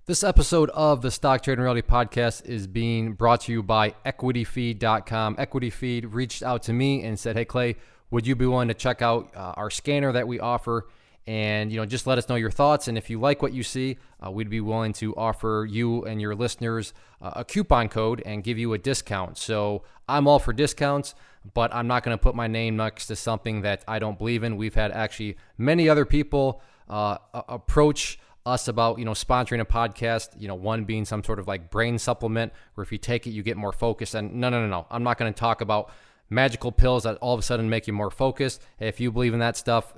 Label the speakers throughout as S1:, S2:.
S1: This episode of the Stock Trading Reality Podcast is being brought to you by EquityFeed.com. EquityFeed reached out to me and said, "Hey Clay, would you be willing to check out our scanner that we offer, and just let us know your thoughts? And if you like what you see, we'd be willing to offer you and your listeners a coupon code and give you a discount." So I'm all for discounts, but I'm not going to put my name next to something that I don't believe in. We've had actually many other people approach us about, sponsoring a podcast, one being some sort of like brain supplement where if you take it, you get more focused. And no. I'm not going to talk about magical pills that all of a sudden make you more focused. If you believe in that stuff,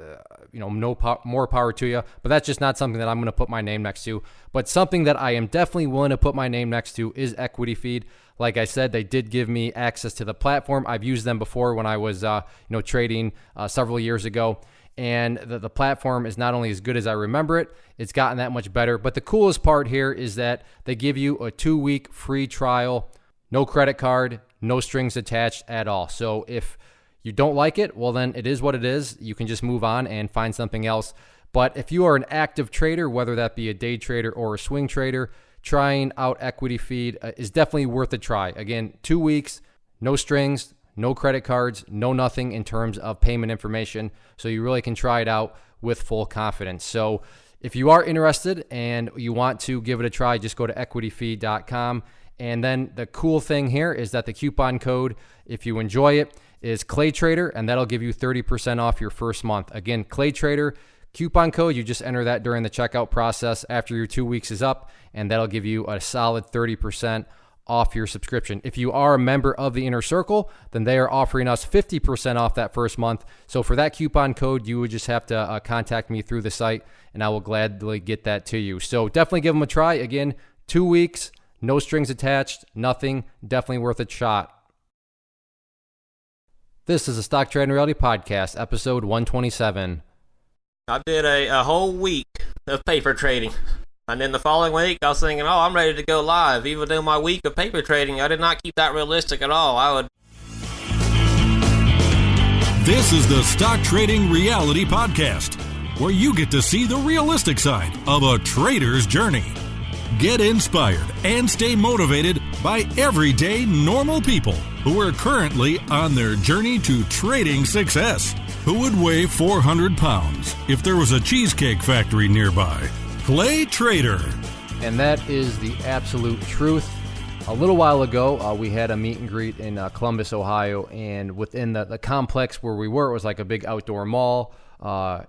S1: more power to you. But that's just not something that I'm going to put my name next to. But something that I am definitely willing to put my name next to is Equity Feed. Like I said, they did give me access to the platform. I've used them before when I was, trading several years ago. And the platform is not only as good as I remember it, it's gotten that much better. But the coolest part here is that they give you a 2-week free trial, no credit card, no strings attached at all. So if you don't like it, well, then it is what it is. You can just move on and find something else. But if you are an active trader, whether that be a day trader or a swing trader, trying out Equity Feed is definitely worth a try. Again, 2 weeks, no strings, no credit cards, no nothing in terms of payment information. So you really can try it out with full confidence. So if you are interested and you want to give it a try, just go to equityfeed.com. And then the cool thing here is that the coupon code, if you enjoy it, is Clay Trader, and that'll give you 30% off your first month. Again, Clay Trader, coupon code, you just enter that during the checkout process after your 2 weeks is up, and that'll give you a solid 30% off your subscription. If you are a member of the Inner Circle, then they are offering us 50% off that first month. So for that coupon code, you would just have to contact me through the site, and I will gladly get that to you. So definitely give them a try. Again, 2 weeks, no strings attached, nothing. Definitely worth a shot. This is a Stock Trading Reality Podcast, episode 127.
S2: I did a whole week of paper trading. And then the following week, I was thinking, I'm ready to go live. Even though my week of paper trading, I did not keep that realistic at all.
S3: This is the Stock Trading Reality Podcast, where you get to see the realistic side of a trader's journey. Get inspired and stay motivated by everyday normal people who are currently on their journey to trading success. Who would weigh 400 pounds if there was a cheesecake factory nearby? Clay Trader.
S1: And that is the absolute truth. A little while ago, we had a meet and greet in Columbus, Ohio, and within the complex where we were, it was like a big outdoor mall,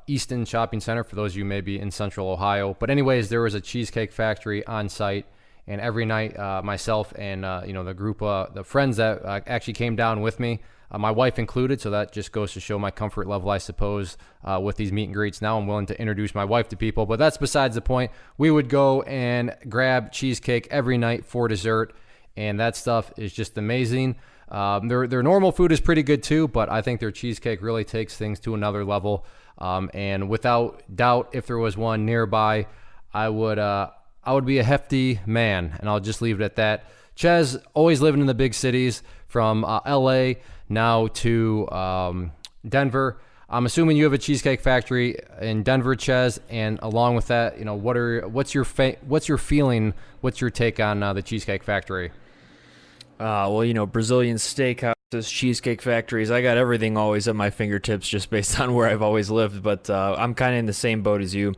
S1: Easton Shopping Center, for those of you maybe in Central Ohio. But anyways, there was a cheesecake factory on site, and every night, myself and the group, the friends that actually came down with me, my wife included, so that just goes to show my comfort level, I suppose, with these meet and greets. Now I'm willing to introduce my wife to people, but that's besides the point. We would go and grab cheesecake every night for dessert, and that stuff is just amazing. Their normal food is pretty good too, but I think their cheesecake really takes things to another level. And without doubt, if there was one nearby, I would be a hefty man, and I'll just leave it at that. Ches, always living in the big cities, from LA now to Denver. I'm assuming you have a cheesecake factory in Denver, Ches, and along with that, what's your feeling? What's your take on the cheesecake factory?
S4: Brazilian steakhouses, cheesecake factories, I got everything always at my fingertips just based on where I've always lived, but I'm kind of in the same boat as you.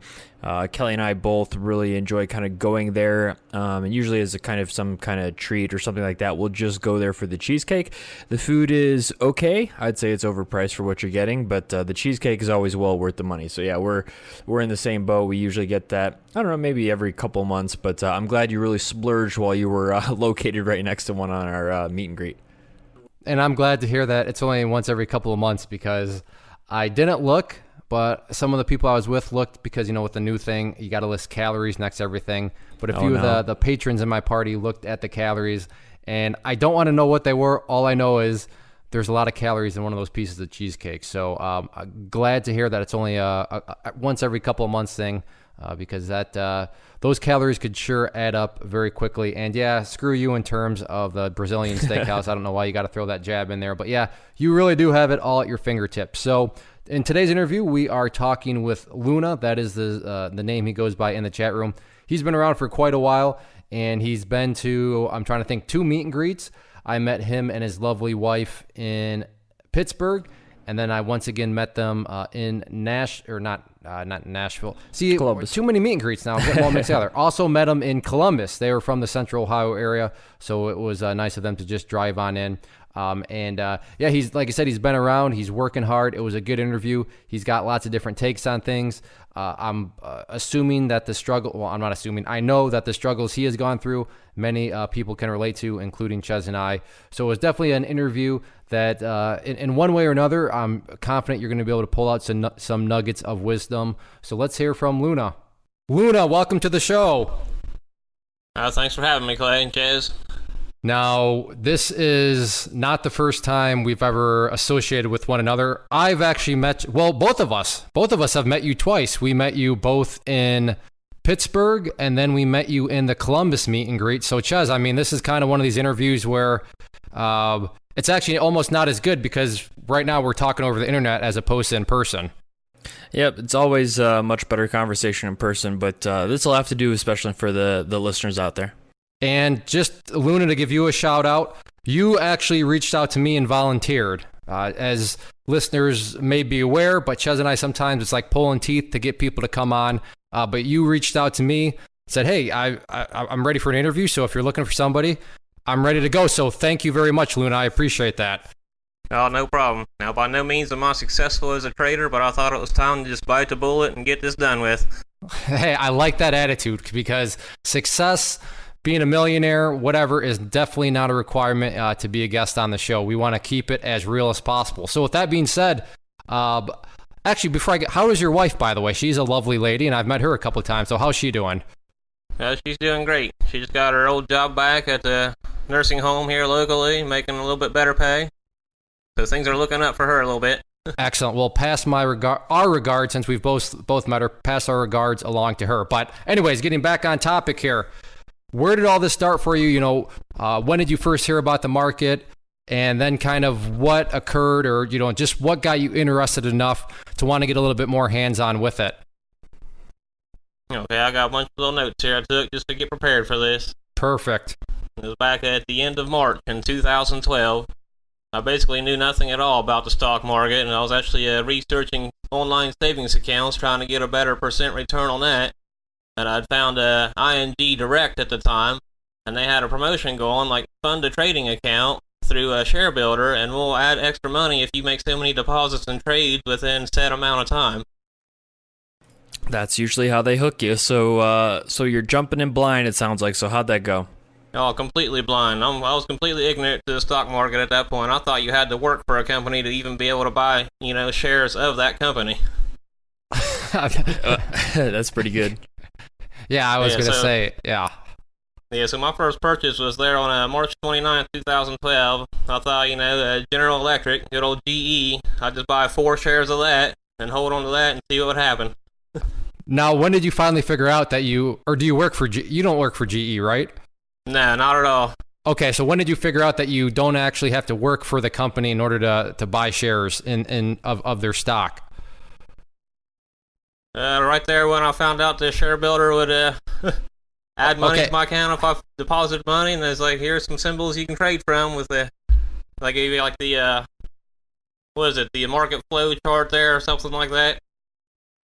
S4: Kelly and I both really enjoy kind of going there, and usually as some kind of treat or something like that, we'll just go there for the cheesecake. The food is okay. I'd say it's overpriced for what you're getting, but the cheesecake is always well worth the money. So yeah, we're in the same boat. We usually get that, I don't know, maybe every couple months, but I'm glad you really splurged while you were located right next to one on our meet and greet.
S1: And I'm glad to hear that it's only once every couple of months, because I didn't look, but some of the people I was with looked, because, with the new thing, you got to list calories next to everything. But a few of the patrons in my party looked at the calories, and I don't want to know what they were. All I know is there's a lot of calories in one of those pieces of cheesecake. So I'm glad to hear that it's only a once every couple of months thing, because those calories could sure add up very quickly. And yeah, screw you in terms of the Brazilian steakhouse. I don't know why you got to throw that jab in there, but yeah, you really do have it all at your fingertips. So in today's interview, we are talking with Luna. That is the name he goes by in the chat room. he's been around for quite a while, and he's been to, I'm trying to think, 2 meet and greets. I met him and his lovely wife in Pittsburgh, and then I once again met them in not Nashville. See,
S4: Columbus.
S1: Too many meet and greets now. I'm getting all mixed together. Also met them in Columbus. They were from the Central Ohio area, so it was nice of them to just drive on in. He's, like I said, he's been around. He's working hard. It was a good interview. He's got lots of different takes on things. I'm assuming that the struggle, well, I'm not assuming, I know that the struggles he has gone through, many people can relate to, including Ches and I. So it was definitely an interview that in one way or another, I'm confident you're going to be able to pull out some nuggets of wisdom. So let's hear from Luna. Luna, welcome to the show.
S2: Thanks for having me, Clay and Ches.
S1: Now, this is not the first time we've ever associated with one another. I've actually both of us have met you twice. We met you both in Pittsburgh, and then we met you in the Columbus meet and greet. So, Ches, I mean, this is kind of one of these interviews where it's actually almost not as good because right now we're talking over the internet as opposed to in person.
S4: Yep, it's always a much better conversation in person, but this will have to do especially for the listeners out there.
S1: And just, Luna, to give you a shout out, you actually reached out to me and volunteered. As listeners may be aware, but Ches and I, sometimes it's like pulling teeth to get people to come on. But you reached out to me, said, hey, I'm ready for an interview, so if you're looking for somebody, I'm ready to go. So thank you very much, Luna. I appreciate that.
S2: Oh, no problem. Now, by no means am I successful as a trader, but I thought it was time to just bite the bullet and get this done with.
S1: Hey, I like that attitude because success, being a millionaire, whatever, is definitely not a requirement to be a guest on the show. We want to keep it as real as possible. So with that being said, actually, before how is your wife, by the way? She's a lovely lady, and I've met her a couple of times. So how's she doing?
S2: She's doing great. She just got her old job back at the nursing home here locally, making a little bit better pay. So things are looking up for her a little bit.
S1: Excellent. Well, pass our regard, since we've both met her, pass our regards along to her. But anyways, getting back on topic here. Where did all this start for you? You know, when did you first hear about the market? And then kind of what occurred, or, you know, just what got you interested enough to want to get a little bit more hands-on with it?
S2: Okay, I got a bunch of little notes here I took just to get prepared for this.
S1: Perfect.
S2: It was back at the end of March in 2012. I basically knew nothing at all about the stock market, and I was actually researching online savings accounts, trying to get a better percent return on that. And I'd found ING Direct at the time, and they had a promotion going, like fund a trading account through a share builder, and we'll add extra money if you make so many deposits and trades within set amount of time.
S4: That's usually how they hook you. So you're jumping in blind, it sounds like. So how'd that go?
S2: Oh, completely blind. I was completely ignorant to the stock market at that point. I thought you had to work for a company to even be able to buy, shares of that company.
S4: That's pretty good.
S1: Yeah, I was going to say, yeah.
S2: Yeah, so my first purchase was there on March 29th, 2012. I thought, General Electric, good old GE, I'd just buy 4 shares of that and hold on to that and see what would happen.
S1: Now, when did you finally figure out that do you work for you don't work for GE, right?
S2: No, not at all.
S1: Okay, so when did you figure out that you don't actually have to work for the company in order to buy shares of their stock?
S2: Right there when I found out the share builder would add money to my account if I deposited money, and there's like, here's some symbols you can trade from with the, like, maybe like the, the market flow chart there or something like that.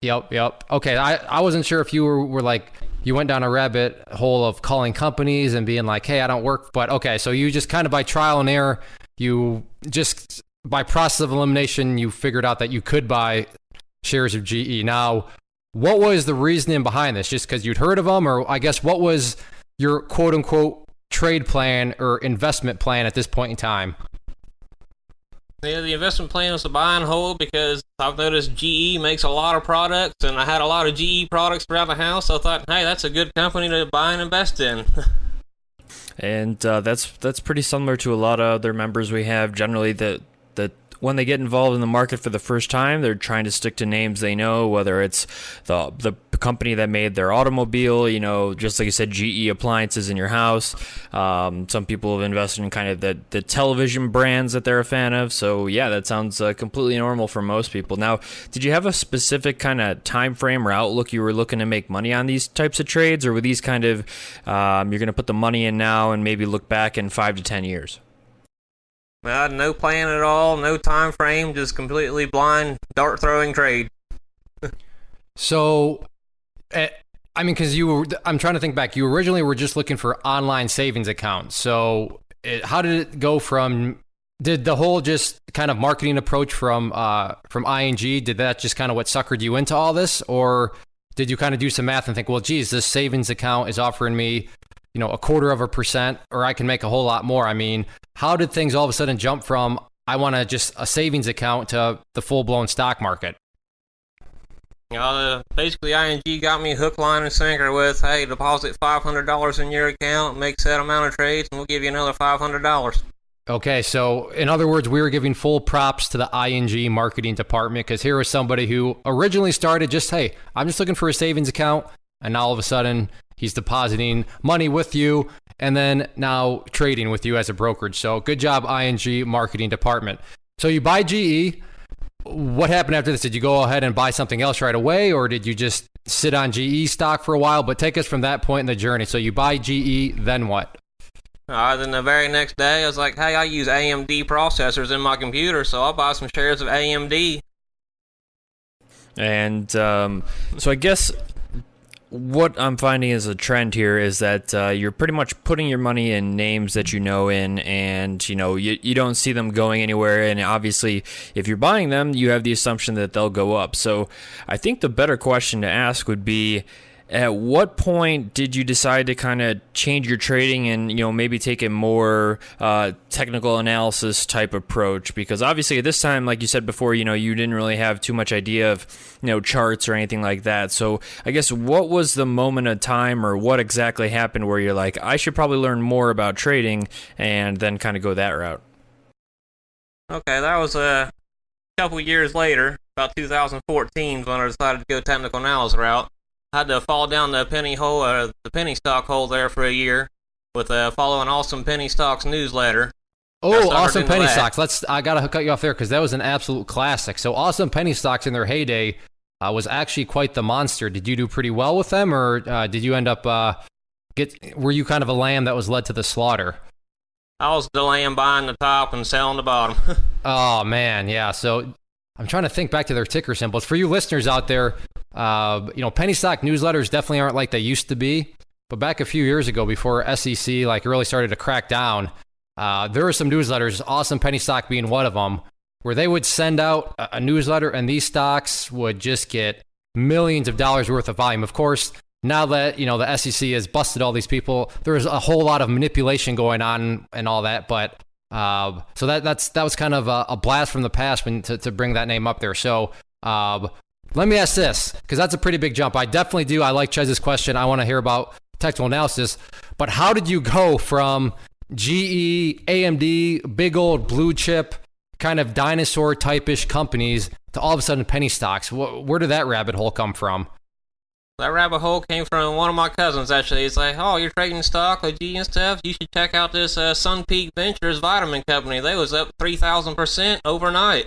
S1: Yep. Okay, I wasn't sure if you were like, you went down a rabbit hole of calling companies and being like, hey, I don't work, but okay, so you just kind of by trial and error, you just by process of elimination, you figured out that you could buy shares of GE. Now, what was the reasoning behind this? Just because you'd heard of them, or I guess what was your quote unquote trade plan or investment plan at this point in time?
S2: Yeah, the investment plan was to buy and hold because I've noticed GE makes a lot of products, and I had a lot of GE products around the house, so I thought, hey, that's a good company to buy and invest in.
S4: And that's pretty similar to a lot of other members we have. Generally, that when they get involved in the market for the first time, they're trying to stick to names they know, whether it's the company that made their automobile, just like you said, GE appliances in your house. Some people have invested in kind of the television brands that they're a fan of. So yeah, that sounds completely normal for most people. Now, did you have a specific kind of time frame or outlook you were looking to make money on these types of trades, or were these kind of you're going to put the money in now and maybe look back in 5 to 10 years?
S2: No plan at all, no time frame, just completely blind dart throwing trade.
S1: So, because I'm trying to think back. You originally were just looking for online savings accounts. So, how did it go from? Did the whole just kind of marketing approach from ING? Did that just kind of what suckered you into all this, or did you kind of do some math and think, well, geez, this savings account is offering me, 0.25%, or I can make a whole lot more? I mean, how did things all of a sudden jump from I want to just a savings account to the full blown stock market?
S2: Basically, ING got me hook, line, and sinker with, hey, deposit $500 in your account, make set amount of trades, and we'll give you another $500.
S1: Okay, so in other words, we were giving full props to the ING marketing department, because here was somebody who originally started just, hey, I'm just looking for a savings account, and now all of a sudden he's depositing money with you and then now trading with you as a brokerage. So good job, ING marketing department. So you buy GE. What happened after this? Did you go ahead and buy something else right away, or did you just sit on GE stock for a while? But take us from that point in the journey. So you buy GE, then what?
S2: Then the very next day, I was like, hey, I use AMD processors in my computer, so I'll buy some shares of AMD.
S4: And so I guess what I'm finding as a trend here is that you're pretty much putting your money in names that you know in, and you don't see them going anywhere. And obviously, if you're buying them, you have the assumption that they'll go up. So I think the better question to ask would be, at what point did you decide to kind of change your trading and, maybe take a more technical analysis type approach? Because obviously at this time, like you said before, you didn't really have too much idea of, charts or anything like that. So I guess what was the moment of time, or what exactly happened where you're like, I should probably learn more about trading, and then kind of go that route?
S2: Okay, that was a couple years later, about 2014, when I decided to go technical analysis route. I had to fall down the penny stock hole there for a year with following Awesome Penny Stocks newsletter.
S1: Oh, Awesome Penny Stocks. I got to cut you off there because that was an absolute classic. So Awesome Penny Stocks in their heyday was actually quite the monster. Did you do pretty well with them, or did you end up were you kind of a lamb that was led to the slaughter?
S2: I was the lamb buying the top and selling the bottom.
S1: Oh, man, yeah. So I'm trying to think back to their ticker symbols. For you listeners out there, penny stock newsletters definitely aren't like they used to be. But back a few years ago, before SEC really started to crack down, there were some newsletters, Awesome Penny Stock being one of them, where they would send out a newsletter and these stocks would just get millions of dollars worth of volume. Of course, now that the SEC has busted all these people, there's a whole lot of manipulation going on and all that. But so that was kind of a blast from the past to bring that name up there. So let me ask this, because that's a pretty big jump. I definitely do. I like Chez's question. I want to hear about technical analysis. But how did you go from GE, AMD, big old blue chip, kind of dinosaur type-ish companies to all of a sudden penny stocks? Where did that rabbit hole come from?
S2: That rabbit hole came from one of my cousins, actually. He's like, oh, you're trading stock with GE and stuff? You should check out this Sun Peak Ventures vitamin company. They was up 3,000% overnight.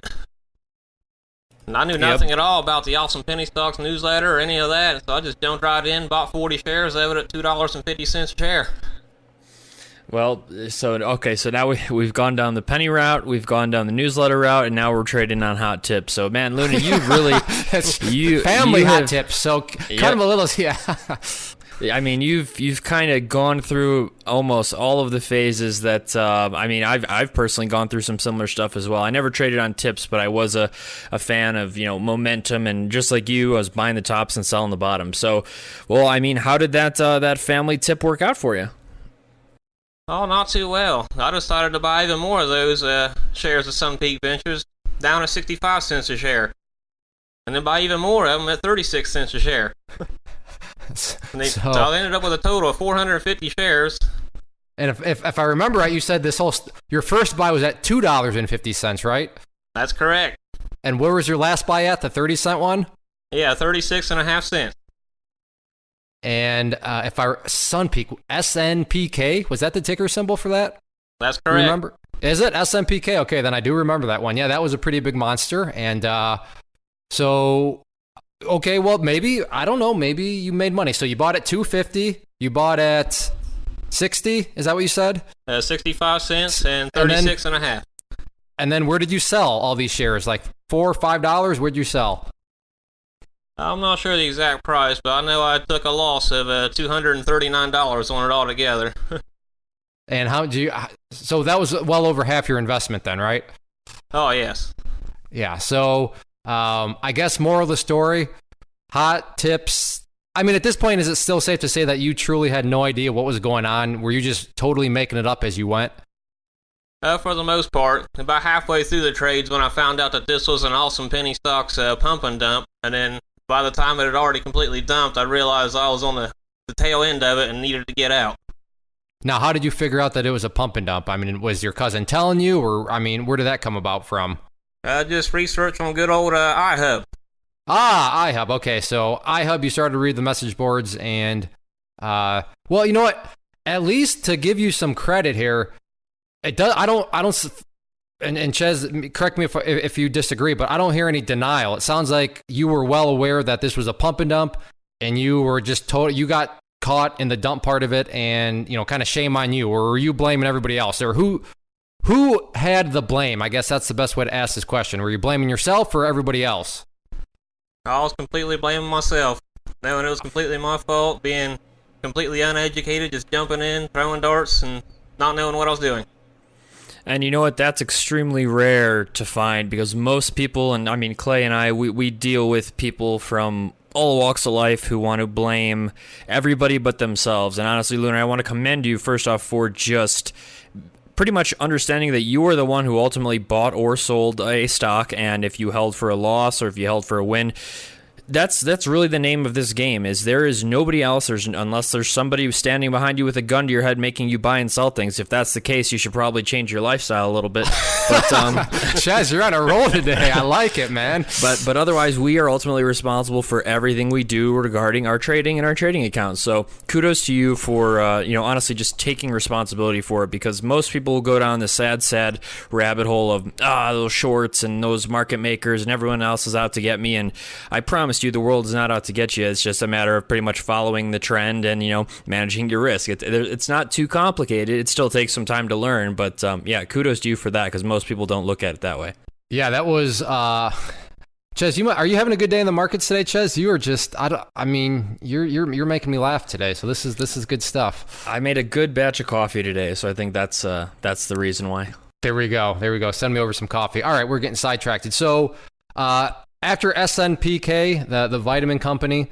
S2: And I knew nothing at all about the Awesome Penny Stocks newsletter or any of that, so I just jumped right in, bought 40 shares of it at $2.50 a share.
S4: Well, so now we've gone down the penny route, we've gone down the newsletter route, and now we're trading on hot tips. So, man, Luna, you really
S1: hot tips. So kind of a little, yeah.
S4: I mean, you've kind of gone through almost all of the phases that I've personally gone through some similar stuff as well. I never traded on tips, but I was a fan of momentum, and just like you, I was buying the tops and selling the bottom. So, well, I mean, how did that family tip work out for you?
S2: Oh, not too well. I decided to buy even more of those shares of Sun Peak Ventures, down at 65 cents a share. And then buy even more of them at 36 cents a share. So I ended up with a total of 450 shares.
S1: And if I remember right, you said your first buy was at $2.50, right?
S2: That's correct.
S1: And where was your last buy at, the 30-cent one?
S2: Yeah, 36.5 cents.
S1: And if I Sunpeak, SNPK, was that the ticker symbol for that?
S2: That's correct.
S1: Remember? Is it SNPK? Okay, then I do remember that one. Yeah, that was a pretty big monster. And so, okay, well, maybe, I don't know, maybe you made money. So you bought at $2.50, you bought at 60, is that what you said?
S2: 65 cents and 36 and a half.
S1: And then where did you sell all these shares? Like $4 or $5? Where'd you sell?
S2: I'm not sure the exact price, but I know I took a loss of $239 on it altogether.
S1: And how do you? So that was well over half your investment then, right?
S2: Oh, yes.
S1: Yeah. So I guess moral of the story, hot tips. I mean, at this point, is it still safe to say that you truly had no idea what was going on? Were you just totally making it up as you went?
S2: For the most part. About halfway through the trades when I found out that this was an awesome penny stocks pump and dump, and then by the time it had already completely dumped, I realized I was on the tail end of it and needed to get out.
S1: Now, how did you figure out that it was a pump and dump? I mean, was your cousin telling you, or, I mean, where did that come about from?
S2: Just research on good old iHub.
S1: Ah, iHub. Okay, so iHub, you started to read the message boards, and, well, you know what? At least to give you some credit here, it does. I don't, and Ches, correct me if you disagree, but I don't hear any denial. It sounds like you were well aware that this was a pump and dump, and you were just told, you got caught in the dump part of it, and, you know, kind of shame on you, or were you blaming everybody else? Or who had the blame? I guess that's the best way to ask this question. Were you blaming yourself or everybody else?
S2: I was completely blaming myself, knowing it was completely my fault, being completely uneducated, just jumping in, throwing darts, and not knowing what I was doing.
S4: And you know what? That's extremely rare to find, because most people, and I mean, Clay and I, we deal with people from all walks of life who want to blame everybody but themselves. And honestly, Lunar, I want to commend you first off for just pretty much understanding that you are the one who ultimately bought or sold a stock, and if you held for a loss or if you held for a win, that's really the name of this game. Is there is nobody else, unless there's somebody standing behind you with a gun to your head making you buy and sell things. If that's the case, you should probably change your lifestyle a little bit. But
S1: Chaz, you're on a roll today. I like it, man.
S4: But otherwise, we are ultimately responsible for everything we do regarding our trading and our trading accounts. So kudos to you for honestly just taking responsibility for it, because most people will go down the sad rabbit hole of those shorts and those market makers and everyone else is out to get me. And I promise you, the world is not out to get you. It's just a matter of pretty much following the trend and, managing your risk. It's not too complicated. It still takes some time to learn, but kudos to you for that, because most people don't look at it that way.
S1: Yeah, that was Ches. Are you having a good day in the markets today, Ches? You are just you're making me laugh today. So this is good stuff.
S4: I made a good batch of coffee today, so I think that's the reason why.
S1: There we go. Send me over some coffee. All right, we're getting sidetracked. So after SNPK, the vitamin company,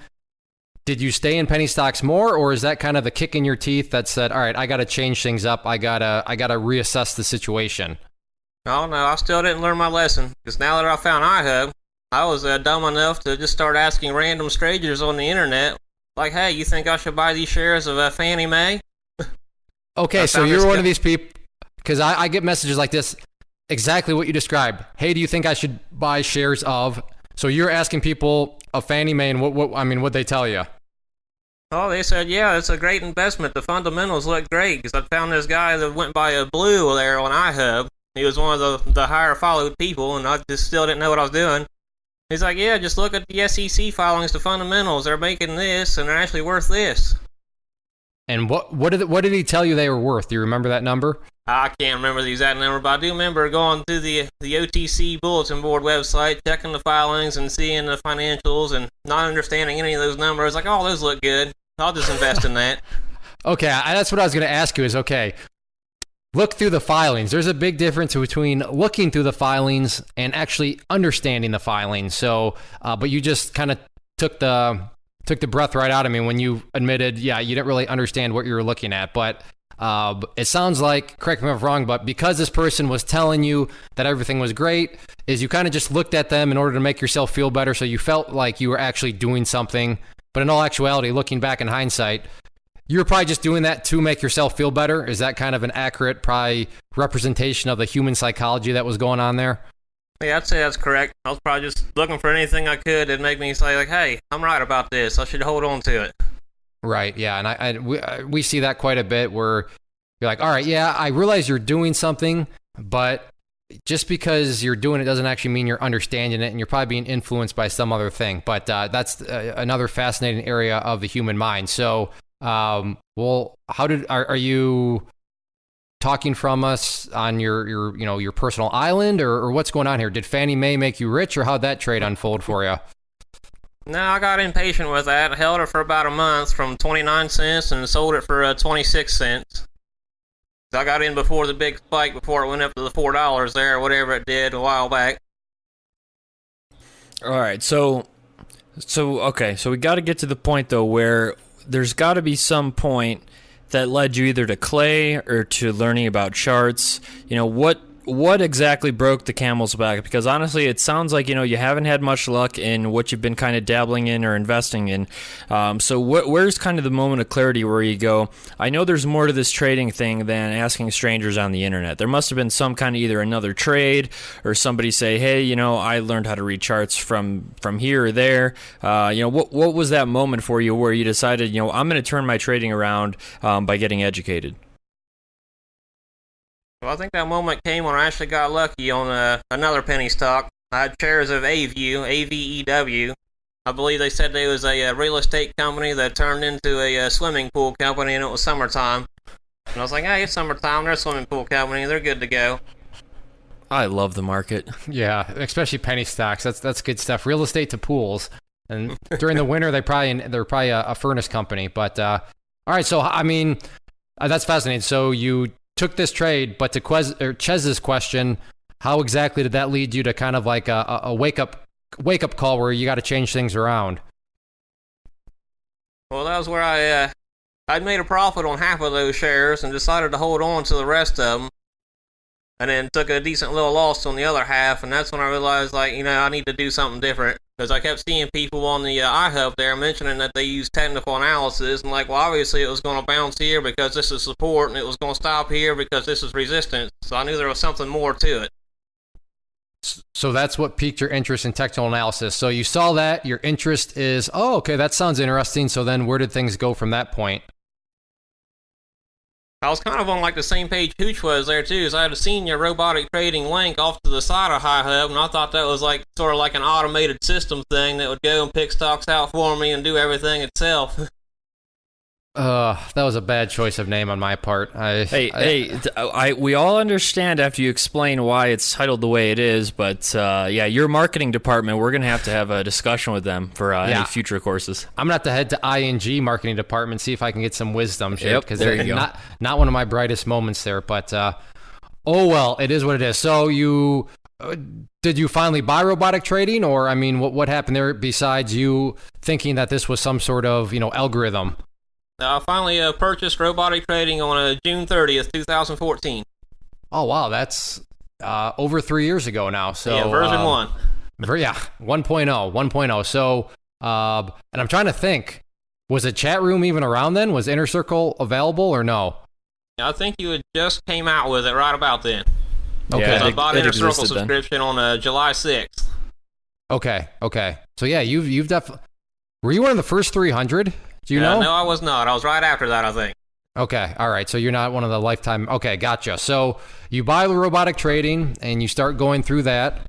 S1: did you stay in penny stocks more, or is that kind of the kick in your teeth that said, all right, I got to change things up. I gotta reassess the situation?
S2: Oh, no, I still didn't learn my lesson, because now that I found iHub, I was dumb enough to just start asking random strangers on the internet, like, hey, you think I should buy these shares of Fannie Mae?
S1: Okay, so you're one of these people, because I get messages like this, exactly what you described. Hey, do you think I should buy shares of? So you're asking people of Fannie Mae, and what'd they tell you?
S2: Oh, they said, yeah, it's a great investment. The fundamentals look great, because I found this guy that went by a blue there on iHub. He was one of the higher followed people, and I just still didn't know what I was doing. He's like, yeah, just look at the SEC filings, the fundamentals. They're making this, and they're actually worth this.
S1: And what did he tell you they were worth? Do you remember that number?
S2: I can't remember the exact number, but I do remember going through the OTC bulletin board website, checking the filings and seeing the financials and not understanding any of those numbers. Like, oh, those look good. I'll just invest in that.
S1: Okay, that's what I was going to ask you is, okay, look through the filings. There's a big difference between looking through the filings and actually understanding the filings. So, but you just kind of took the breath right out of me when you admitted, yeah, you didn't really understand what you were looking at. But it sounds like, correct me if I'm wrong, but because this person was telling you that everything was great, is you kind of just looked at them in order to make yourself feel better, so you felt like you were actually doing something. But in all actuality, looking back in hindsight, you were probably just doing that to make yourself feel better. Is that kind of an accurate, probably representation of the human psychology that was going on there?
S2: Yeah, I'd say that's correct. I was probably just looking for anything I could that'd make me say, like, hey, I'm right about this. I should hold on to it.
S1: Right. Yeah. And we see that quite a bit where you're like, all right, yeah, I realize you're doing something, but just because you're doing it doesn't actually mean you're understanding it, and you're probably being influenced by some other thing. But that's another fascinating area of the human mind. So, well, are you talking from us on your personal island, or what's going on here? Did Fannie Mae make you rich, or how'd that trade unfold for you?
S2: No, I got impatient with that. I held it for about a month from 29 cents and sold it for 26 cents. I got in before the big spike, before it went up to the $4 there, or whatever it did a while back.
S4: All right, so we got to get to the point though where there's got to be some point that led you either to clay or to learning about charts. What exactly broke the camel's back? Because honestly, it sounds like you haven't had much luck in what you've been kind of dabbling in or investing in. So where's kind of the moment of clarity where you go, I know there's more to this trading thing than asking strangers on the internet. There must have been some kind of either another trade or somebody say, hey, I learned how to read charts from here or there. What was that moment for you where you decided, I'm going to turn my trading around by getting educated?
S2: Well, I think that moment came when I actually got lucky on another penny stock. I had shares of AVEW, AVEW. I believe they said they was a real estate company that turned into a swimming pool company, and it was summertime. And I was like, hey, it's summertime, they're a swimming pool company, they're good to go.
S4: I love the market.
S1: Yeah, especially penny stocks. That's good stuff. Real estate to pools. And during the winter, they're probably a furnace company. But all right, so I mean, that's fascinating. So you took this trade, but to Chez's question, how exactly did that lead you to kind of like a wake up call where you got to change things around?
S2: Well, that was where I'd made a profit on half of those shares and decided to hold on to the rest of them, and then took a decent little loss on the other half, and that's when I realized, I need to do something different. Because I kept seeing people on the iHub there mentioning that they use technical analysis, and well, obviously it was going to bounce here because this is support, and it was going to stop here because this is resistance. So I knew there was something more to it.
S1: So that's what piqued your interest in technical analysis. So you saw that, your interest is, oh, okay, that sounds interesting. So then where did things go from that point?
S2: I was kind of on the same page Hooch was there too, as I had seen your robotic trading link off to the side of iHub, and I thought that was sort of like an automated system thing that would go and pick stocks out for me and do everything itself.
S1: That was a bad choice of name on my part.
S4: We all understand after you explain why it's titled the way it is, but your marketing department, we're going to have a discussion with them for any future courses.
S1: I'm going to have to head to ING marketing department, see if I can get some wisdom, because
S4: there you go.
S1: Not one of my brightest moments there, but oh well, it is what it is. So did you finally buy robotic trading, or I mean, what happened there besides you thinking that this was some sort of algorithm?
S2: I finally purchased robotic trading on June 30th, 2014.
S1: Oh, wow. That's over 3 years ago now. So
S2: yeah, version 1.
S1: 1.0. So, and I'm trying to think, was a chat room even around then? Was Inner Circle available or no?
S2: I think you had just came out with it right about then.
S1: Okay.
S2: I bought Inner Circle subscription on July 6th.
S1: Okay. So yeah, you've definitely... Were you one of the first 300? Do you know?
S2: No, I was not. I was right after that, I think.
S1: Okay. All right. So you're not one of the lifetime. Okay. Gotcha. So you buy the robotic trading and you start going through that.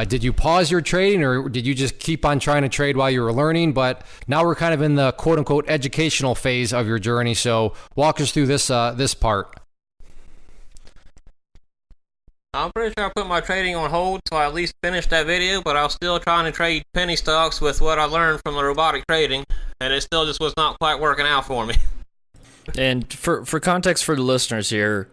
S1: Did you pause your trading, or did you just keep on trying to trade while you were learning? But now we're kind of in the quote unquote educational phase of your journey. So walk us through this part.
S2: I'm pretty sure I put my trading on hold till I at least finished that video, but I was still trying to trade penny stocks with what I learned from the robotic trading, and it still just was not quite working out for me.
S4: And for context for the listeners here,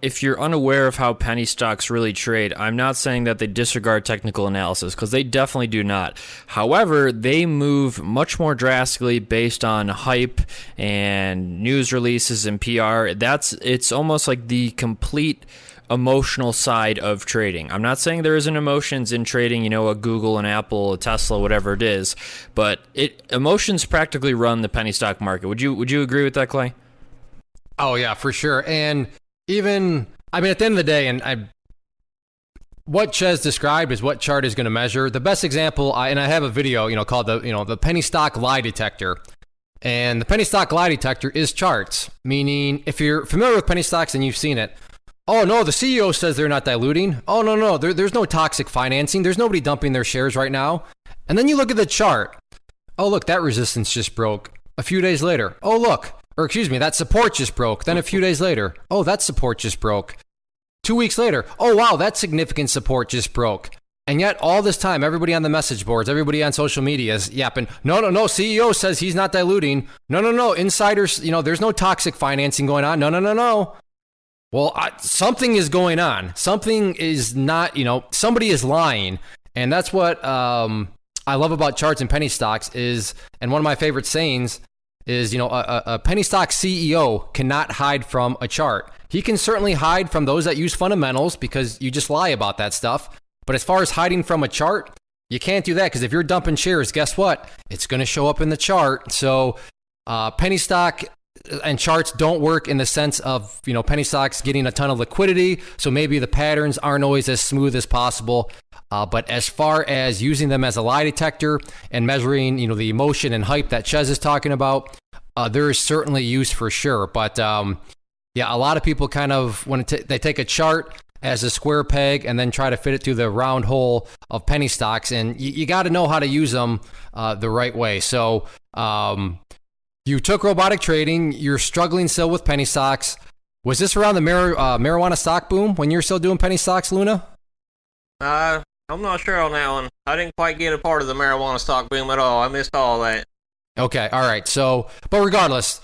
S4: if you're unaware of how penny stocks really trade, I'm not saying that they disregard technical analysis, because they definitely do not. However, they move much more drastically based on hype and news releases and PR. It's almost like the complete emotional side of trading. I'm not saying there isn't emotions in trading, a Google, an Apple, a Tesla, whatever it is, but emotions practically run the penny stock market. Would you agree with that, Clay?
S1: Oh yeah, for sure. And even, at the end of the day, what Chez described is what chart is going to measure. The best example, and I have a video, called the penny stock lie detector. And the penny stock lie detector is charts, meaning if you're familiar with penny stocks and you've seen it, oh no, the CEO says they're not diluting. Oh no, there's no toxic financing. There's nobody dumping their shares right now. And then you look at the chart. Oh look, that resistance just broke. A few days later, oh look, or excuse me, that support just broke. Then a few days later, oh, that support just broke. 2 weeks later, oh wow, that significant support just broke. And yet all this time, everybody on the message boards, everybody on social media is yapping, no, CEO says he's not diluting. No, insiders, there's no toxic financing going on. No. Well, something is going on. Something is not, somebody is lying. And that's what I love about charts and penny stocks is, and one of my favorite sayings is, a penny stock CEO cannot hide from a chart. He can certainly hide from those that use fundamentals because you just lie about that stuff. But as far as hiding from a chart, you can't do that because if you're dumping shares, guess what? It's going to show up in the chart. So penny stock and charts don't work in the sense of, penny stocks getting a ton of liquidity. So maybe the patterns aren't always as smooth as possible. But as far as using them as a lie detector and measuring, the emotion and hype that Ches is talking about, there is certainly use for sure. But yeah, a lot of people kind of, when they take a chart as a square peg and then try to fit it through the round hole of penny stocks. And you got to know how to use them the right way. So you took robotic trading. You're struggling still with penny stocks. Was this around the marijuana stock boom when you're still doing penny stocks, Luna?
S2: I'm not sure on that one. I didn't quite get a part of the marijuana stock boom at all. I missed all that.
S1: Okay, all right. So, but regardless,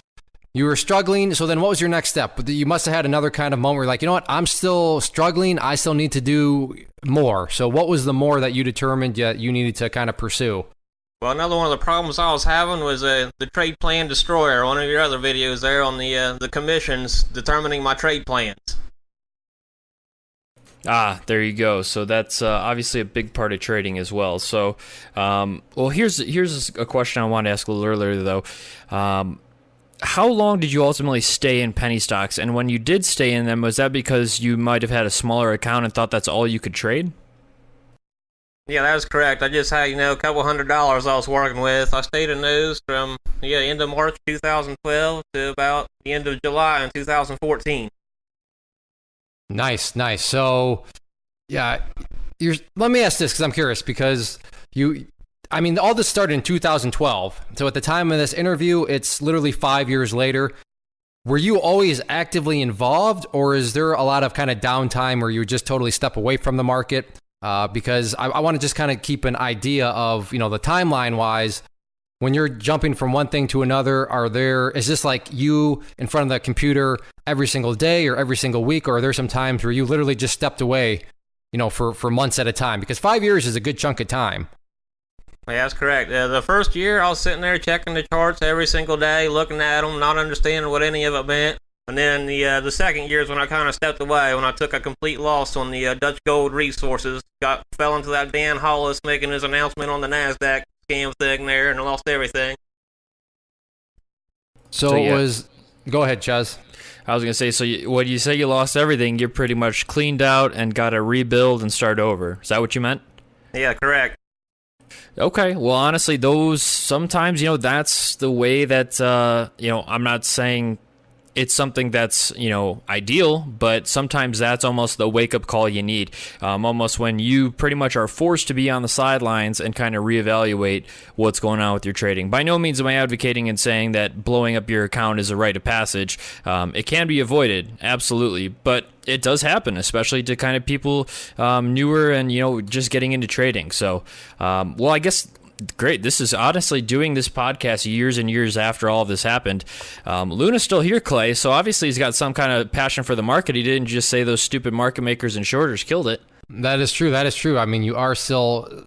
S1: you were struggling. So then what was your next step? You must have had another kind of moment where you're like, you know what? I'm still struggling. I still need to do more. So what was the more that you determined you needed to kind of pursue?
S2: Well, another one of the problems I was having was the trade plan destroyer, one of your other videos there on the commissions determining my trade plans.
S4: There you go. So that's obviously a big part of trading as well. So, well, here's a question I wanted to ask a little earlier, though. How long did you ultimately stay in penny stocks? And when you did stay in them, was that because you might have had a smaller account and thought that's all you could trade?
S2: Yeah, that was correct. I just had, a couple $100 I was working with. I stayed in those from end of March 2012 to about the end of July in 2014.
S1: Nice. So, yeah, let me ask this because I'm curious because all this started in 2012. So at the time of this interview, it's literally 5 years later. Were you always actively involved, or is there a lot of kind of downtime where you just totally step away from the market? Because I want to just kind of keep an idea of, the timeline wise, when you're jumping from one thing to another, is this like you in front of the computer every single day or every single week? Or are there some times where you literally just stepped away, for months at a time? Because 5 years is a good chunk of time.
S2: Yeah, that's correct. The first year, I was sitting there checking the charts every single day, looking at them, not understanding what any of it meant. And then the second year is when I kind of stepped away, when I took a complete loss on the Dutch Gold Resources, fell into that Dan Hollis making his announcement on the NASDAQ scam thing there, and I lost everything.
S1: So it was... Go ahead, Chaz.
S4: I was going to say, so when you say you lost everything, you're pretty much cleaned out and got to rebuild and start over. Is that what you meant?
S2: Yeah, correct.
S4: Okay, well, honestly, those sometimes, that's the way that, I'm not saying it's something that's, ideal, but sometimes that's almost the wake-up call you need. Almost when you pretty much are forced to be on the sidelines and kind of reevaluate what's going on with your trading. By no means am I advocating and saying that blowing up your account is a rite of passage. It can be avoided, absolutely, but it does happen, especially to kind of people newer and, just getting into trading. So, well, I guess... Great. This is honestly doing this podcast years and years after all of this happened. Luna's still here, Clay, so obviously he's got some kind of passion for the market. He didn't just say those stupid market makers and shorters killed it.
S1: That is true. You are still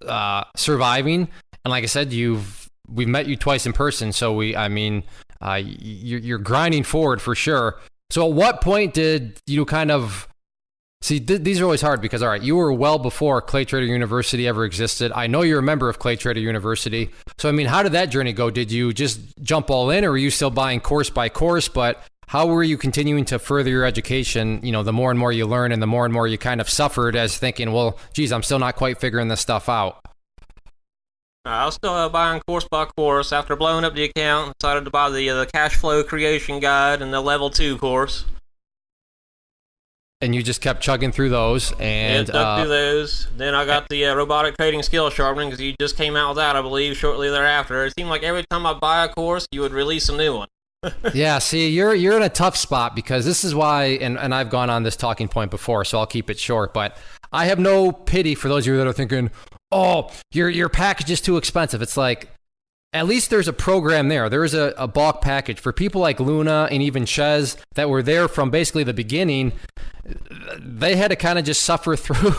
S1: surviving. And like I said, we've met you twice in person, so you're grinding forward for sure. So at what point did you kind of... See, these are always hard because, all right, you were well before Clay Trader University ever existed. I know you're a member of Clay Trader University. So, how did that journey go? Did you just jump all in, or were you still buying course by course? But how were you continuing to further your education? The more and more you learn and the more and more you kind of suffered as thinking, well, geez, I'm still not quite figuring this stuff out.
S2: I was still buying course by course. After blowing up the account, decided to buy the cash flow creation guide and the level 2 course.
S1: And you just kept chugging through those, and
S2: stuck through those. Then I got the robotic trading skill sharpening, because you just came out with that, I believe, shortly thereafter. It seemed like every time I buy a course, you would release a new one.
S1: Yeah, see, you're in a tough spot, because this is why, and I've gone on this talking point before, so I'll keep it short, but I have no pity for those of you that are thinking, oh, your package is too expensive. It's like, at least there's a program there. There is a bulk package for people like Luna and even Chez that were there from basically the beginning. They had to kind of just suffer through,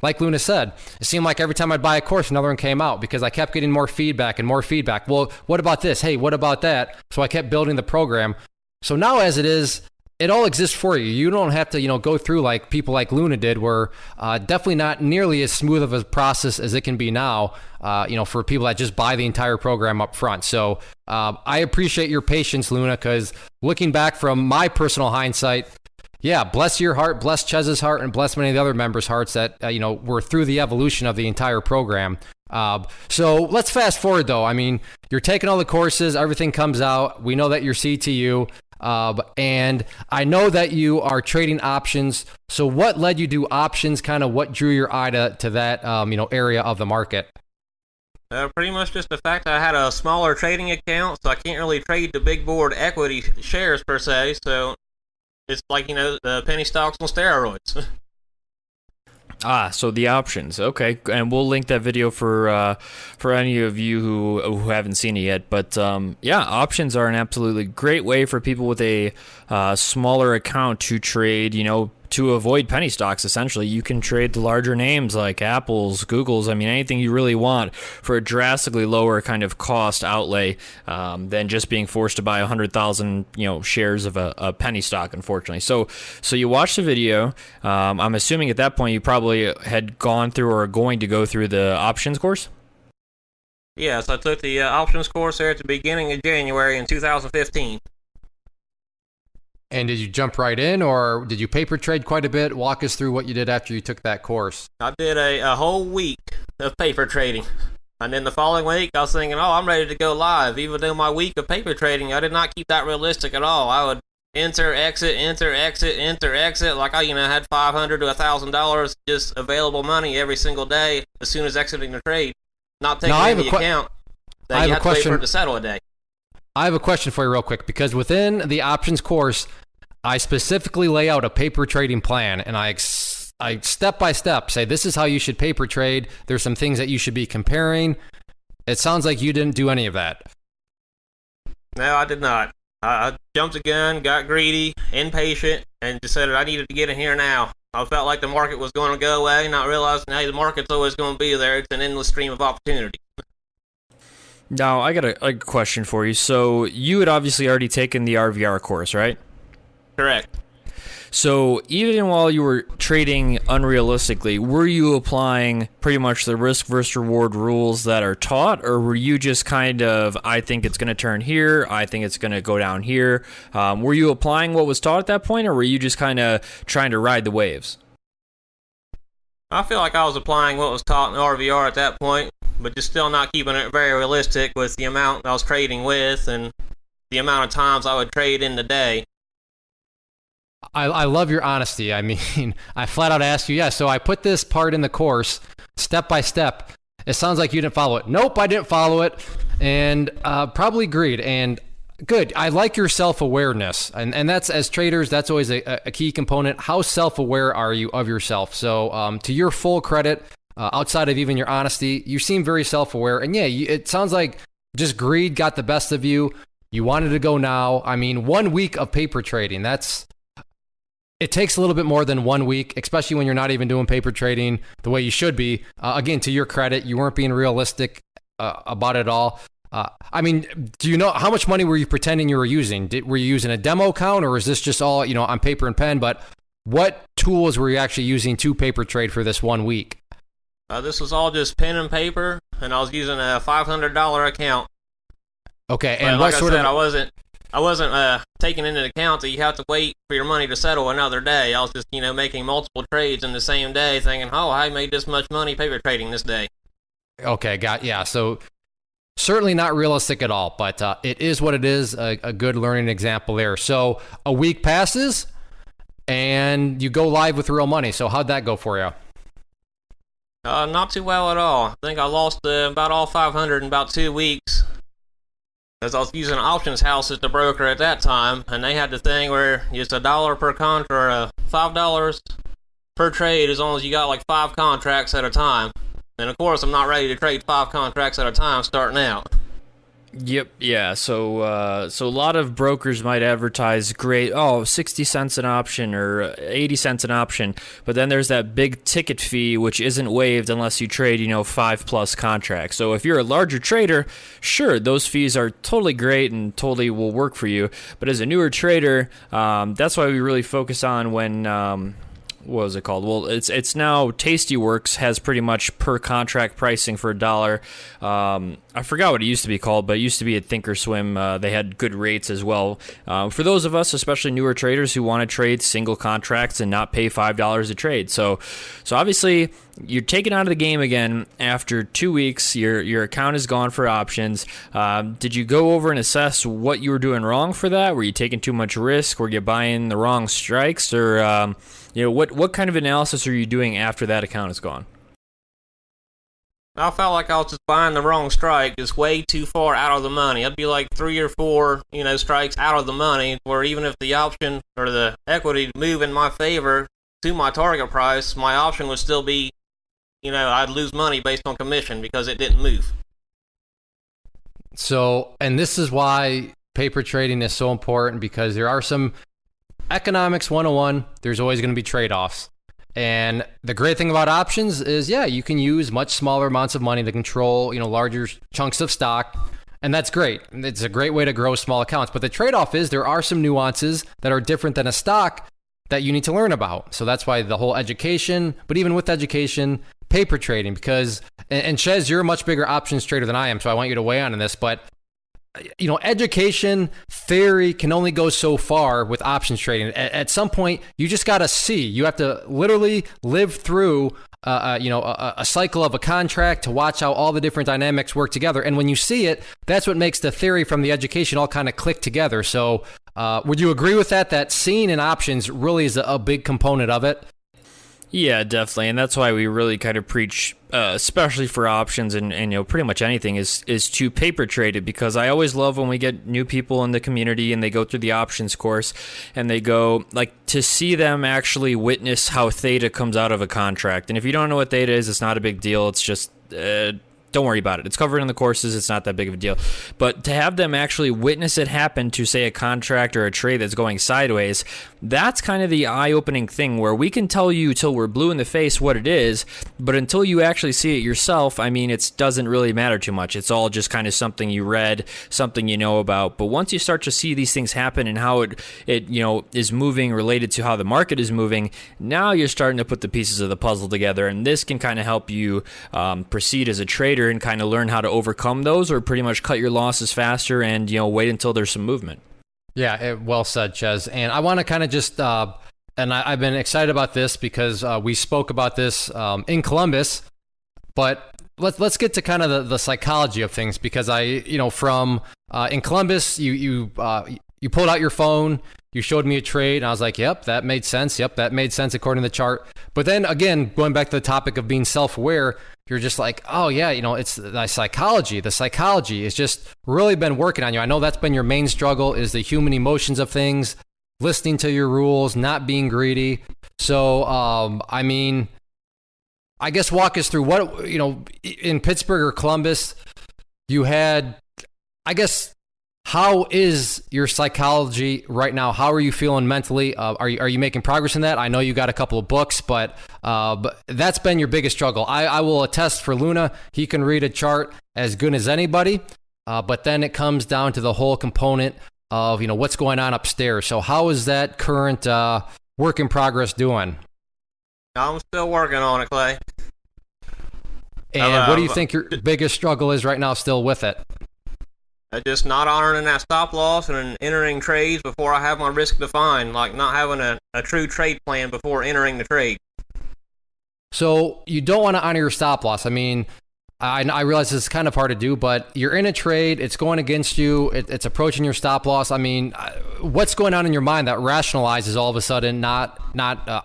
S1: like Luna said. It seemed like every time I'd buy a course, another one came out, because I kept getting more feedback and more feedback. Well, what about this? Hey, what about that? So I kept building the program. So now as it is, it all exists for you. You don't have to, go through like people like Luna did, where definitely not nearly as smooth of a process as it can be now, for people that just buy the entire program up front. So I appreciate your patience, Luna, because looking back from my personal hindsight, yeah, bless your heart, bless Chez's heart, and bless many of the other members' hearts that, were through the evolution of the entire program. So let's fast forward, though. I mean, you're taking all the courses, everything comes out. We know that you're CTU, and I know that you are trading options. So what led you to do options? Kind of what drew your eye to that, area of the market?
S2: Pretty much just the fact that I had a smaller trading account, so I can't really trade the big board equity shares per se, so it's like, the penny stocks on steroids.
S4: So the options, okay, and we'll link that video for any of you who haven't seen it yet. But options are an absolutely great way for people with a smaller account to trade. To avoid penny stocks, essentially, you can trade the larger names like Apple's, Google's. I mean, anything you really want for a drastically lower kind of cost outlay than just being forced to buy 100,000, shares of a penny stock, unfortunately. So you watched the video. I'm assuming at that point you probably had gone through or are going to go through the options course.
S2: Yes, I took the options course there at the beginning of January in 2015.
S1: And did you jump right in, or did you paper trade quite a bit? Walk us through what you did after you took that course.
S2: I did a whole week of paper trading. And then the following week, I was thinking, I'm ready to go live. Even though my week of paper trading, I did not keep that realistic at all. I would enter, exit, like I had $500 to $1,000 just available money every single day as soon as exiting the trade. Not taking into account that you have to wait for it to settle a day.
S1: I have a question for you real quick, because within the options course, I specifically lay out a paper trading plan, and I step by step say, this is how you should paper trade. There's some things that you should be comparing. It sounds like you didn't do any of that.
S2: No, I did not. I jumped the gun, got greedy, impatient, and decided I needed to get in here now. I felt like the market was going to go away, not realizing, hey, the market's always going to be there. It's an endless stream of opportunity.
S4: Now, I got a question for you. So you had obviously already taken the RVR course, right?
S2: Correct.
S4: So even while you were trading unrealistically, were you applying pretty much the risk versus reward rules that are taught, or were you just kind of, I think it's going to turn here, I think it's going to go down here? Were you applying what was taught at that point, or were you just kind of trying to ride the waves?
S2: I feel like I was applying what was taught in RVR at that point, but just still not keeping it very realistic with the amount I was trading with and the amount of times I would trade in the day.
S1: I love your honesty. I mean, I flat out asked you, so I put this part in the course step by step. It sounds like you didn't follow it. Nope, I didn't follow it, and probably agreed. And good. I like your self-awareness, and that's, as traders, that's always a key component. How self-aware are you of yourself? So to your full credit, outside of even your honesty, you seem very self-aware. And yeah, it sounds like just greed got the best of you. You wanted to go now. I mean, 1 week of paper trading, it takes a little bit more than 1 week, especially when you're not even doing paper trading the way you should be. Again, to your credit, you weren't being realistic about it all. I mean, do you know how much money were you pretending you were using? Were you using a demo account, or is this just all, on paper and pen? But what tools were you actually using to paper trade for this 1 week?
S2: This was all just pen and paper, and I was using a $500 account.
S1: Okay,
S2: and like I said, I wasn't taking into account that you have to wait for your money to settle another day. I was just, making multiple trades in the same day, thinking, I made this much money paper trading this day.
S1: Okay, yeah. So certainly not realistic at all, but it is what it is. A good learning example there. So a week passes, and you go live with real money. So how'd that go for you?
S2: Not too well at all. I think I lost about all 500 in about 2 weeks. Because I was using Options House as the broker at that time, and they had the thing where it's $1 per contract, or $5 per trade as long as you got like 5 contracts at a time. And of course, I'm not ready to trade 5 contracts at a time starting out.
S4: Yep, yeah. So a lot of brokers might advertise 60 cents an option or 80 cents an option, but then there's that big ticket fee which isn't waived unless you trade, 5+ contracts. So if you're a larger trader, sure, those fees are totally great and totally will work for you. But as a newer trader, that's why we really focus on when what was it called? Well, it's now Tastyworks has pretty much per contract pricing for $1. I forgot what it used to be called, but it used to be at Thinkorswim. They had good rates as well. For those of us, especially newer traders who want to trade single contracts and not pay $5 a trade. So obviously you're taken out of the game again after 2 weeks. Your account is gone for options. Did you go over and assess what you were doing wrong for that? Were you taking too much risk? Were you buying the wrong strikes? Or what kind of analysis are you doing after that account is gone?
S2: I felt like I was just buying the wrong strike, just way too far out of the money. I'd be like 3 or 4, strikes out of the money, where even if the option or the equity move in my favor to my target price, my option would still be, I'd lose money based on commission because it didn't move.
S1: So, and this is why paper trading is so important, because there are some economics 101. There's always going to be trade-offs. And the great thing about options is, you can use much smaller amounts of money to control, larger chunks of stock. And that's great. It's a great way to grow small accounts. But the trade-off is there are some nuances that are different than a stock that you need to learn about. So that's why the whole education, but even with education, paper trading, because, and Chez, you're a much bigger options trader than I am, so I want you to weigh in on this, but education theory can only go so far with options trading. At some point, you just got to see. You have to literally live through, a cycle of a contract to watch how all the different dynamics work together. And when you see it, that's what makes the theory from the education all kind of click together. So, would you agree with that? That seeing in options really is a big component of it.
S4: Yeah, definitely, and that's why we really kind of preach, especially for options and pretty much anything, is to paper trade it, because I always love when we get new people in the community and they go through the options course and they go, to see them actually witness how theta comes out of a contract. And if you don't know what theta is, it's not a big deal. It's just don't worry about it. It's covered in the courses. It's not that big of a deal. But to have them actually witness it happen to, say, a contract or a trade that's going sideways, that's kind of the eye-opening thing, where we can tell you till we're blue in the face what it is, but until you actually see it yourself, it doesn't really matter too much. It's all just kind of something you read, something you know about. But once you start to see these things happen and how it is moving related to how the market is moving, now you're starting to put the pieces of the puzzle together, and this can kind of help you proceed as a trader and kind of learn how to overcome those, or pretty much cut your losses faster and wait until there's some movement.
S1: Yeah, well said, Chez. And I want to kind of just I've been excited about this because we spoke about this in Columbus, but let's get to kind of the psychology of things, because from in Columbus, you pulled out your phone, you showed me a trade, and I was like, yep, that made sense. Yep, that made sense according to the chart. But then again, going back to the topic of being self-aware, you're just like, oh yeah, it's the psychology. The psychology has just really been working on you. I know that's been your main struggle, is the human emotions of things, listening to your rules, not being greedy. So, I guess walk us through what, in Pittsburgh or Columbus, you had, I guess, how is your psychology right now? How are you feeling mentally? Are you making progress in that? I know you got a couple of books, but that's been your biggest struggle. I will attest for Luna. He can read a chart as good as anybody, but then it comes down to the whole component of what's going on upstairs. So how is that current work in progress doing?
S2: I'm still working on it, Clay.
S1: And what do you think your biggest struggle is right now still with it?
S2: Just not honoring that stop loss and entering trades before I have my risk defined, like not having a true trade plan before entering the trade.
S1: So you don't want to honor your stop loss. I realize this is kind of hard to do, but you're in a trade. It's going against you. It's approaching your stop loss. I mean, what's going on in your mind that rationalizes all of a sudden not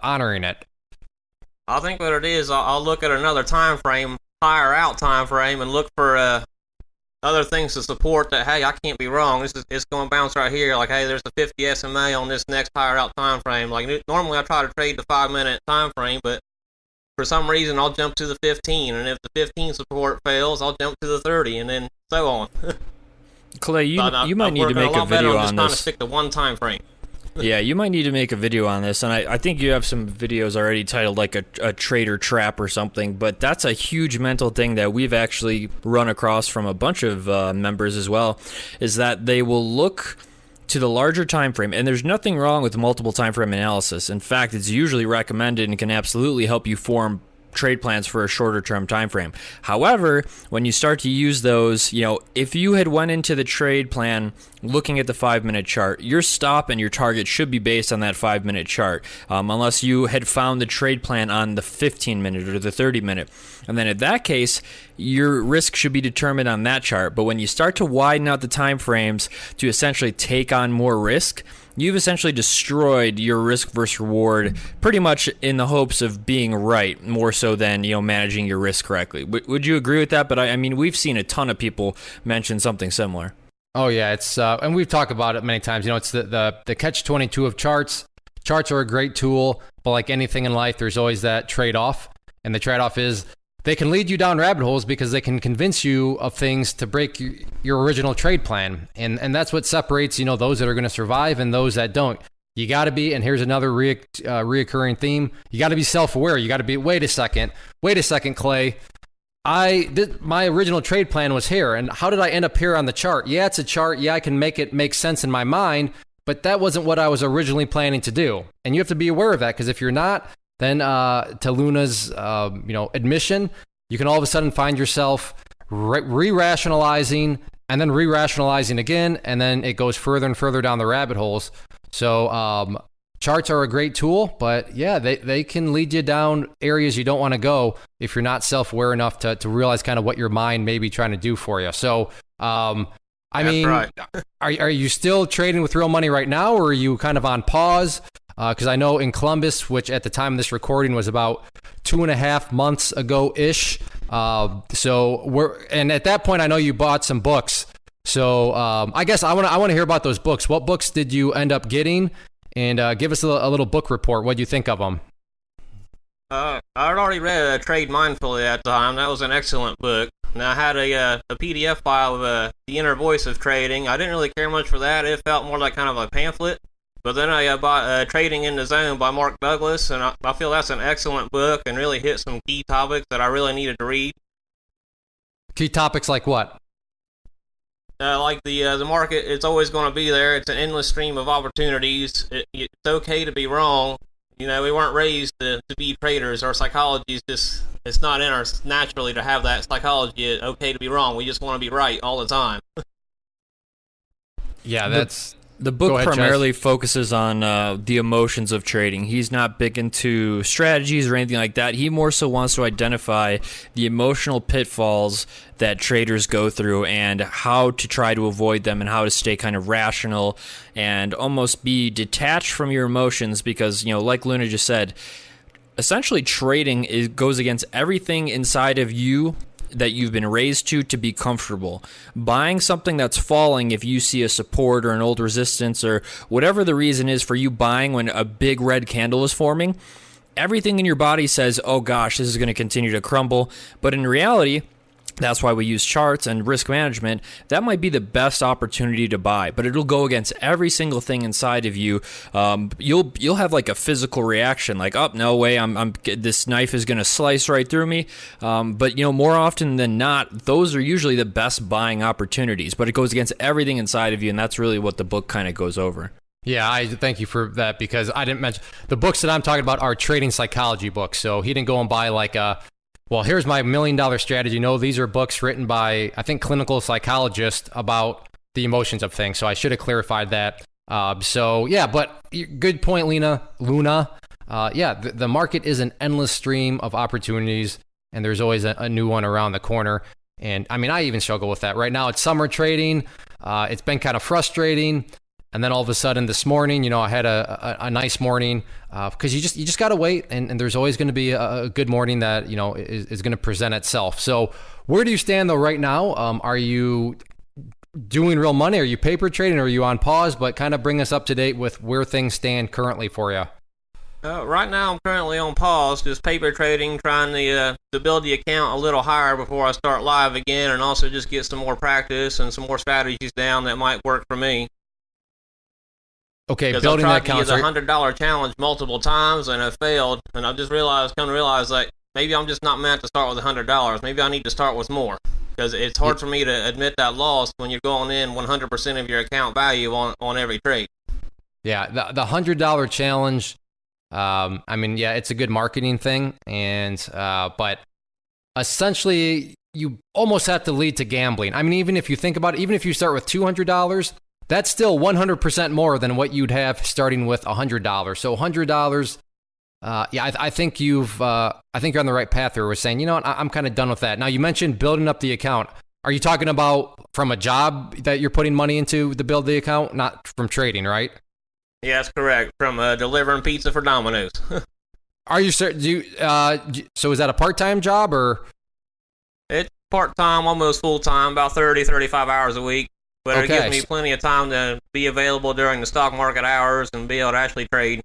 S1: honoring it?
S2: I think what it is, I'll look at another time frame, higher out time frame, and look for other things to support that. Hey, I can't be wrong. It's going to bounce right here. Like, hey, there's a 50 SMA on this next higher out time frame. Like, normally I try to trade the 5-minute time frame, but for some reason, I'll jump to the 15, and if the 15 support fails, I'll jump to the 30, and then so on.
S4: Clay, you might need to make a video on
S2: just trying to
S4: this.
S2: stick to one time frame.
S4: Yeah, you might need to make a video on this, and I think you have some videos already titled like a trader trap or something, but that's a huge mental thing that we've actually run across from a bunch of members as well, is that they will look to the larger time frame, and there's nothing wrong with multiple time frame analysis. In fact, it's usually recommended and can absolutely help you form trade plans for a shorter term time frame. However, when you start to use those, if you had went into the trade plan looking at the 5-minute chart, your stop and your target should be based on that 5-minute chart, unless you had found the trade plan on the 15-minute or the 30-minute. And then in that case, your risk should be determined on that chart. But when you start to widen out the time frames to essentially take on more risk, you've essentially destroyed your risk versus reward pretty much in the hopes of being right, more so than managing your risk correctly. Would you agree with that? But I mean, we've seen a ton of people mention something similar.
S1: Oh yeah, it's and we've talked about it many times. It's the catch-22 of charts. Charts are a great tool, but like anything in life, there's always that trade-off, and the trade-off is they can lead you down rabbit holes because they can convince you of things to break your original trade plan. And that's what separates, those that are going to survive and those that don't. You got to be, and here's another reoccurring theme, you got to be self-aware. You got to be, wait a second, Clay. My original trade plan was here, and how did I end up here on the chart? Yeah, it's a chart. Yeah, I can make it make sense in my mind, but that wasn't what I was originally planning to do. And you have to be aware of that, because if you're not, then to Luna's admission, you can all of a sudden find yourself re-rationalizing and then re-rationalizing again, and then it goes further and further down the rabbit holes. So charts are a great tool, but yeah, they can lead you down areas you don't want to go if you're not self-aware enough to realize kind of what your mind may be trying to do for you. So right. Are you still trading with real money right now, or are you kind of on pause? Because I know in Columbus, which at the time of this recording was about 2.5 months ago-ish. And at that point, I know you bought some books. So I guess I want to hear about those books. What books did you end up getting? And give us a little book report. What do you think of them?
S2: I had already read Trade Mindfully at the time. That was an excellent book. And I had a PDF file of The Inner Voice of Trading. I didn't really care much for that. It felt more like kind of a pamphlet. But then I bought Trading in the Zone by Mark Douglas, and I feel that's an excellent book and really hit some key topics that I really needed to read.
S1: Key topics like what?
S2: Like the market, it's always going to be there. It's an endless stream of opportunities. It's okay to be wrong. We weren't raised to be traders. Our psychology is just, it's not in us naturally to have that psychology. It's okay to be wrong. We just want to be right all the time.
S1: Yeah, that's...
S4: The book primarily focuses on the emotions of trading. He's not big into strategies or anything like that. He more so wants to identify the emotional pitfalls that traders go through and how to try to avoid them and how to stay kind of rational and almost be detached from your emotions because, like Luna just said, essentially trading goes against everything inside of you that you've been raised to be comfortable. Buying something that's falling if you see a support or an old resistance or whatever the reason is for you buying when a big red candle is forming, everything in your body says, oh gosh, this is going to continue to crumble. But in reality, that's why we use charts and risk management. That might be the best opportunity to buy, but it'll go against every single thing inside of you. You'll have like a physical reaction, like, oh no way, this knife is going to slice right through me. But more often than not, those are usually the best buying opportunities. But it goes against everything inside of you, and that's really what the book kind of goes over.
S1: Yeah, I thank you for that because I didn't mention the books that I'm talking about are trading psychology books. So he didn't go and buy like well, here's my $1 million strategy. No, these are books written by, I think, clinical psychologists about the emotions of things. So I should have clarified that. But good point, Luna. The market is an endless stream of opportunities. and there's always a new one around the corner. And I mean, I even struggle with that. Right now, it's summer trading. It's been kind of frustrating. And then all of a sudden this morning, I had a nice morning because you just got to wait. And there's always going to be a good morning that, is going to present itself. So where do you stand though right now? Are you doing real money? Are you paper trading or are you on pause? But kind of bring us up to date with where things stand currently for you.
S2: Right now, I'm currently on pause, just paper trading, trying to build the account a little higher before I start live again, and also just get some more practice and some more strategies down that might work for me.
S1: Okay, building that account.
S2: Because I've tried to use a $100 challenge multiple times, and I've failed, and I've just come to realize that maybe I'm just not meant to start with $100. Maybe I need to start with more, because it's hard for me to admit that loss when you're going in 100% of your account value on every trade.
S1: Yeah, the $100 challenge. It's a good marketing thing, but essentially you almost have to lead to gambling. I mean, even if you think about it, even if you start with $200, that's still 100% more than what you'd have starting with $100. So $100, I think you're on the right path there. We're saying, I'm kind of done with that. Now, you mentioned building up the account. Are you talking about from a job that you're putting money into to build the account, not from trading, right?
S2: Yeah, that's correct. From delivering pizza for Domino's.
S1: Are you certain? So is that a part-time job or?
S2: It's part-time, almost full-time, about 30, 35 hours a week. But It gives me plenty of time to be available during the stock market hours and be able to actually trade.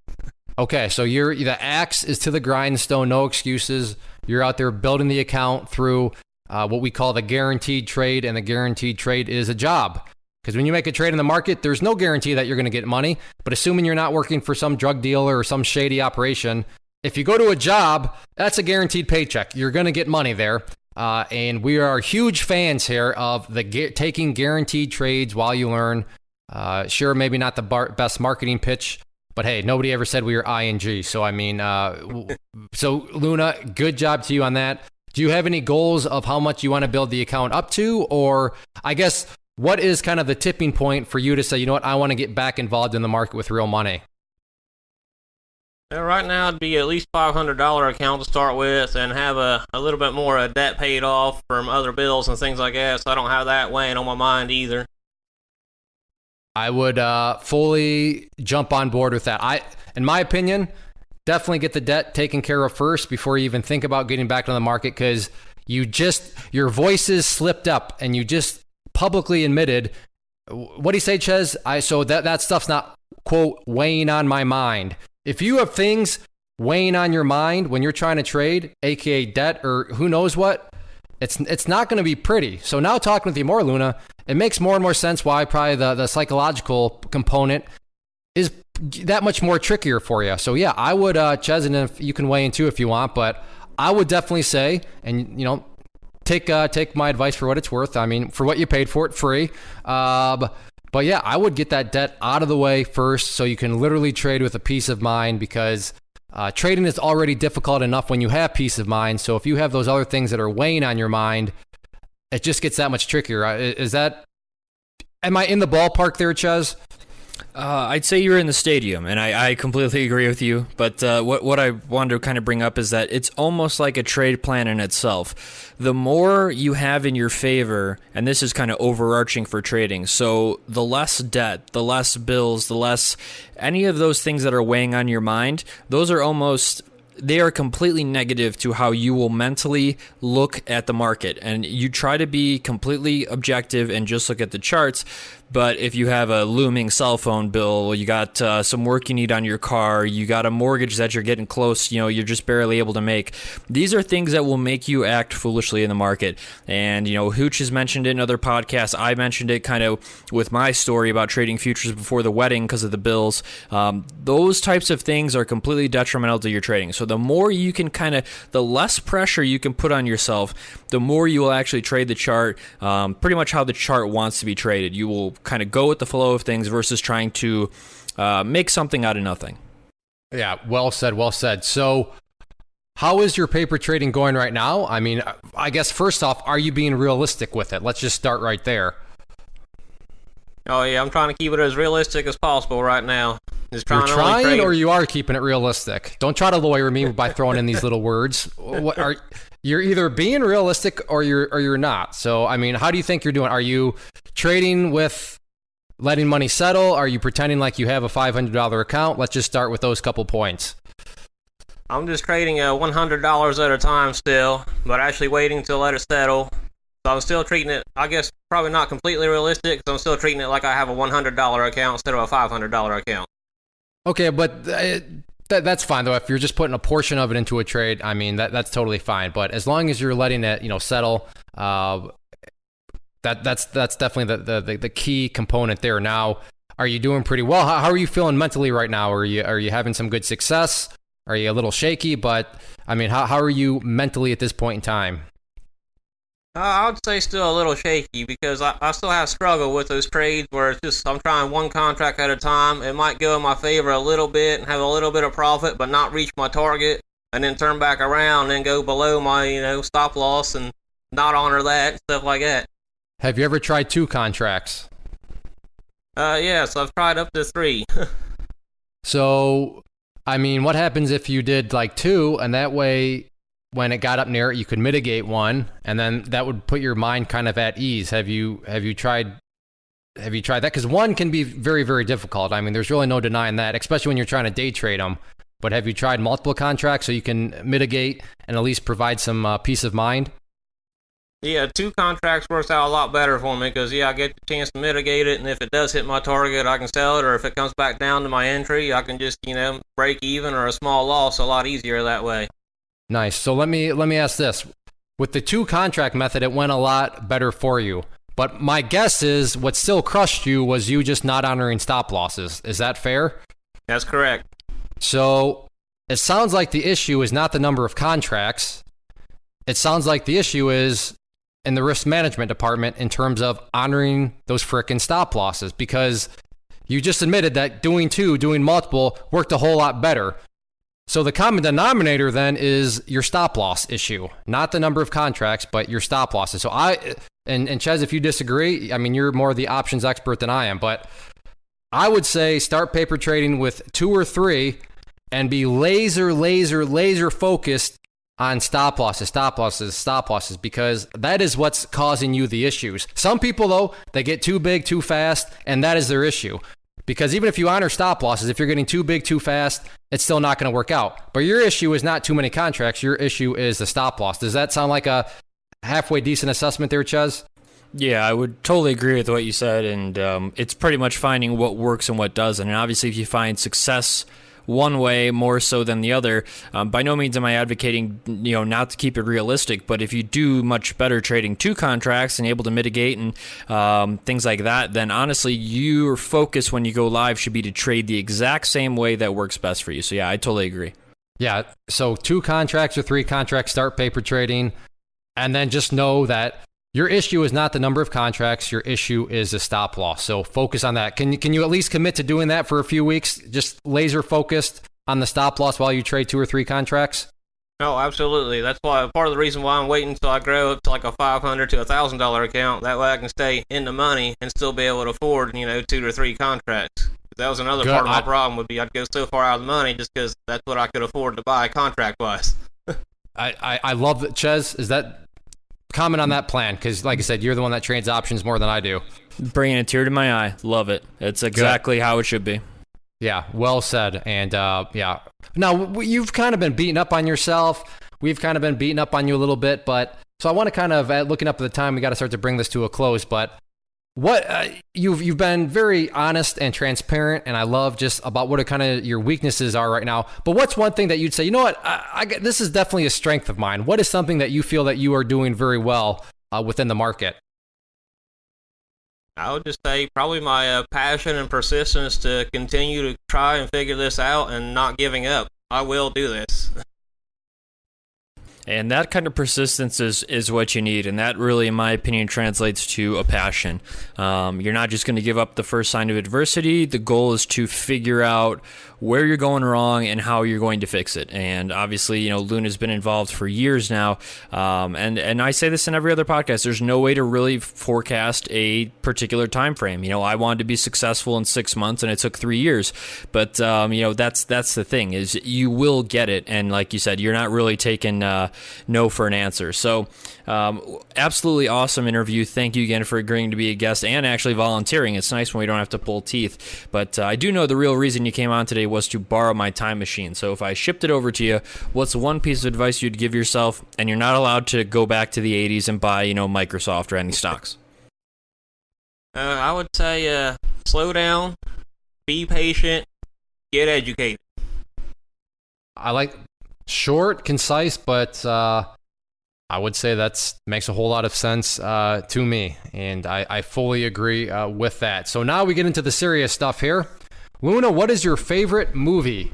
S1: Okay, so the axe is to the grindstone, no excuses. You're out there building the account through what we call the guaranteed trade, and the guaranteed trade is a job. Because when you make a trade in the market, there's no guarantee that you're going to get money. But assuming you're not working for some drug dealer or some shady operation, if you go to a job, that's a guaranteed paycheck. You're going to get money there. And we are huge fans here of taking guaranteed trades while you learn. Sure, maybe not the best marketing pitch, but hey, nobody ever said we were ING. So, so Luna, good job to you on that. Do you have any goals of how much you want to build the account up to? Or I guess, what is kind of the tipping point for you to say, I want to get back involved in the market with real money?
S2: Right now, it'd be at least $500 account to start with, and have a little bit more debt paid off from other bills and things like that, so I don't have that weighing on my mind either.
S1: I would fully jump on board with that. In my opinion, definitely get the debt taken care of first before you even think about getting back into the market, because your voices slipped up and you just publicly admitted, what do you say, Ches? So that stuff's not, quote, weighing on my mind. If you have things weighing on your mind when you're trying to trade, aka debt or who knows what, it's not going to be pretty. So now talking with you more, Luna, it makes more and more sense why probably the psychological component is that much more trickier for you. So yeah, I would, Ches, and if you can weigh in too if you want, but I would definitely say, and take my advice for what it's worth. I mean, for what you paid for it, free. But yeah, I would get that debt out of the way first so you can literally trade with a peace of mind, because trading is already difficult enough when you have peace of mind. So if you have those other things that are weighing on your mind, it just gets that much trickier. Am I in the ballpark there, Ches?
S4: I'd say you're in the stadium, and I completely agree with you. But what I wanted to kind of bring up is that it's almost like a trade plan in itself. The more you have in your favor, and this is kind of overarching for trading, so the less debt, the less bills, the less any of those things that are weighing on your mind, those are they are completely negative to how you will mentally look at the market. And you try to be completely objective and just look at the charts. But if you have a looming cell phone bill, you got some work you need on your car, you got a mortgage that you're getting close, you're just barely able to make. These are things that will make you act foolishly in the market. And, Hooch has mentioned it in other podcasts. I mentioned it kind of with my story about trading futures before the wedding because of the bills. Those types of things are completely detrimental to your trading. So the more you can the less pressure you can put on yourself, the more you will actually trade the chart, pretty much how the chart wants to be traded. You will kind of go with the flow of things versus trying to make something out of nothing.
S1: Yeah, well said, well said. So how is your paper trading going right now? I mean, I guess first off, are you being realistic with it? Let's just start right there.
S2: Oh yeah, I'm trying to keep it as realistic as possible right now.
S1: You're trying, or you are keeping it realistic? Don't try to lawyer me by throwing in these little words. you're either being realistic or you're not. So, I mean, how do you think you're doing? Are you trading with letting money settle? Are you pretending like you have a $500 account? Let's just start with those couple points.
S2: I'm just trading $100 at a time still, but actually waiting to let it settle. So I'm still treating it, I guess, probably not completely realistic, because I'm still treating it like I have a $100 account instead of a $500 account. Okay,
S1: but that's fine, though. If you're just putting a portion of it into a trade, I mean, that's totally fine. But as long as you're letting it, settle, that's definitely the key component there. Now, are you doing pretty well? How are you feeling mentally right now? Are you having some good success? Are you a little shaky? But, I mean, how are you mentally at this point in time?
S2: I would say still a little shaky, because I still have struggle with those trades where it's just I'm trying one contract at a time. It might go in my favor a little bit and have a little bit of profit, but not reach my target, and then turn back around and go below my stop loss and not honor that, stuff like that.
S1: Have you ever tried 2 contracts?
S2: Yes, I've tried up to 3.
S1: So, I mean, what happens if you did like 2, and that way, when it got up near it, you could mitigate 1, and then that would put your mind kind of at ease. Have you tried that? Because 1 can be very, very difficult. I mean, there's really no denying that, especially when you're trying to day trade them. But have you tried multiple contracts so you can mitigate and at least provide some peace of mind?
S2: Yeah, 2 contracts works out a lot better for me, because I get the chance to mitigate it, and if it does hit my target, I can sell it, or if it comes back down to my entry, I can just break even or a small loss a lot easier that way.
S1: Nice. So let me ask this. With the 2 contract method, it went a lot better for you. But my guess is what still crushed you was you just not honoring stop losses. Is that fair?
S2: That's correct.
S1: So it sounds like the issue is not the number of contracts. It sounds like the issue is in the risk management department in terms of honoring those frickin' stop losses, because you just admitted that doing multiple worked a whole lot better. So the common denominator then is your stop loss issue, not the number of contracts, but your stop losses. So and Ches, if you disagree, I mean, you're more the options expert than I am, but I would say start paper trading with 2 or 3 and be laser focused on stop losses, because that is what's causing you the issues. Some people, though, they get too big too fast, and that is their issue. Because even if you honor stop losses, if you're getting too big too fast, it's still not going to work out. But your issue is not too many contracts. Your issue is the stop loss. Does that sound like a halfway decent assessment there, Ches?
S4: Yeah, I would totally agree with what you said, and it's pretty much finding what works and what doesn't. And obviously, if you find success one way more so than the other, by no means am I advocating not to keep it realistic, but if you do much better trading 2 contracts and able to mitigate and things like that, then honestly your focus when you go live should be to trade the exact same way that works best for you. So yeah, I totally agree.
S1: Yeah, so 2 contracts or 3 contracts, start paper trading, and then just know that your issue is not the number of contracts. Your issue is a stop loss. So focus on that. Can you at least commit to doing that for a few weeks? Just laser focused on the stop loss while you trade 2 or 3 contracts?
S2: Oh, absolutely. That's why part of the reason why I'm waiting until I grow up to like a $500 to $1,000 account. That way I can stay in the money and still be able to afford 2 to 3 contracts. That was another part of my problem would be I'd go so far out of the money just because that's what I could afford to buy contract wise.
S1: I love that. Ches, is that comment on that plan? Because like I said, you're the one that trades options more than I do.
S4: Bringing a tear to my eye. Love it. It's exactly how it should be.
S1: Yeah, well said. And yeah. Now, you've kind of been beating up on yourself. We've kind of been beating up on you a little bit. But so I want to kind of, looking up at the time, we got to start to bring this to a close. But what you've been very honest and transparent, and I love just about what kind of your weaknesses are right now. But what's one thing that you'd say, you know what, this is definitely a strength of mine? What is something that you feel that you are doing very well within the market?
S2: I would just say probably my passion and persistence to continue to try and figure this out and not giving up. I will do this.
S4: And that kind of persistence is what you need. And that really, in my opinion, translates to a passion. You're not just going to give up the first sign of adversity. The goal is to figure out where you're going wrong and how you're going to fix it. And obviously, Luna's been involved for years now. And I say this in every other podcast. There's no way to really forecast a particular time frame. I wanted to be successful in 6 months, and it took 3 years. But that's the thing, is you will get it. And like you said, you're not really taking no for an answer. So absolutely awesome interview. Thank you again for agreeing to be a guest and actually volunteering. It's nice when we don't have to pull teeth. But I do know the real reason you came on today was to borrow my time machine. So if I shipped it over to you, what's one piece of advice you'd give yourself? And you're not allowed to go back to the 80s and buy, Microsoft or any stocks.
S2: I would say slow down, be patient, get educated.
S1: I like short, concise, but I would say that makes a whole lot of sense to me, and I fully agree with that. So now we get into the serious stuff here. Luna, what is your favorite movie?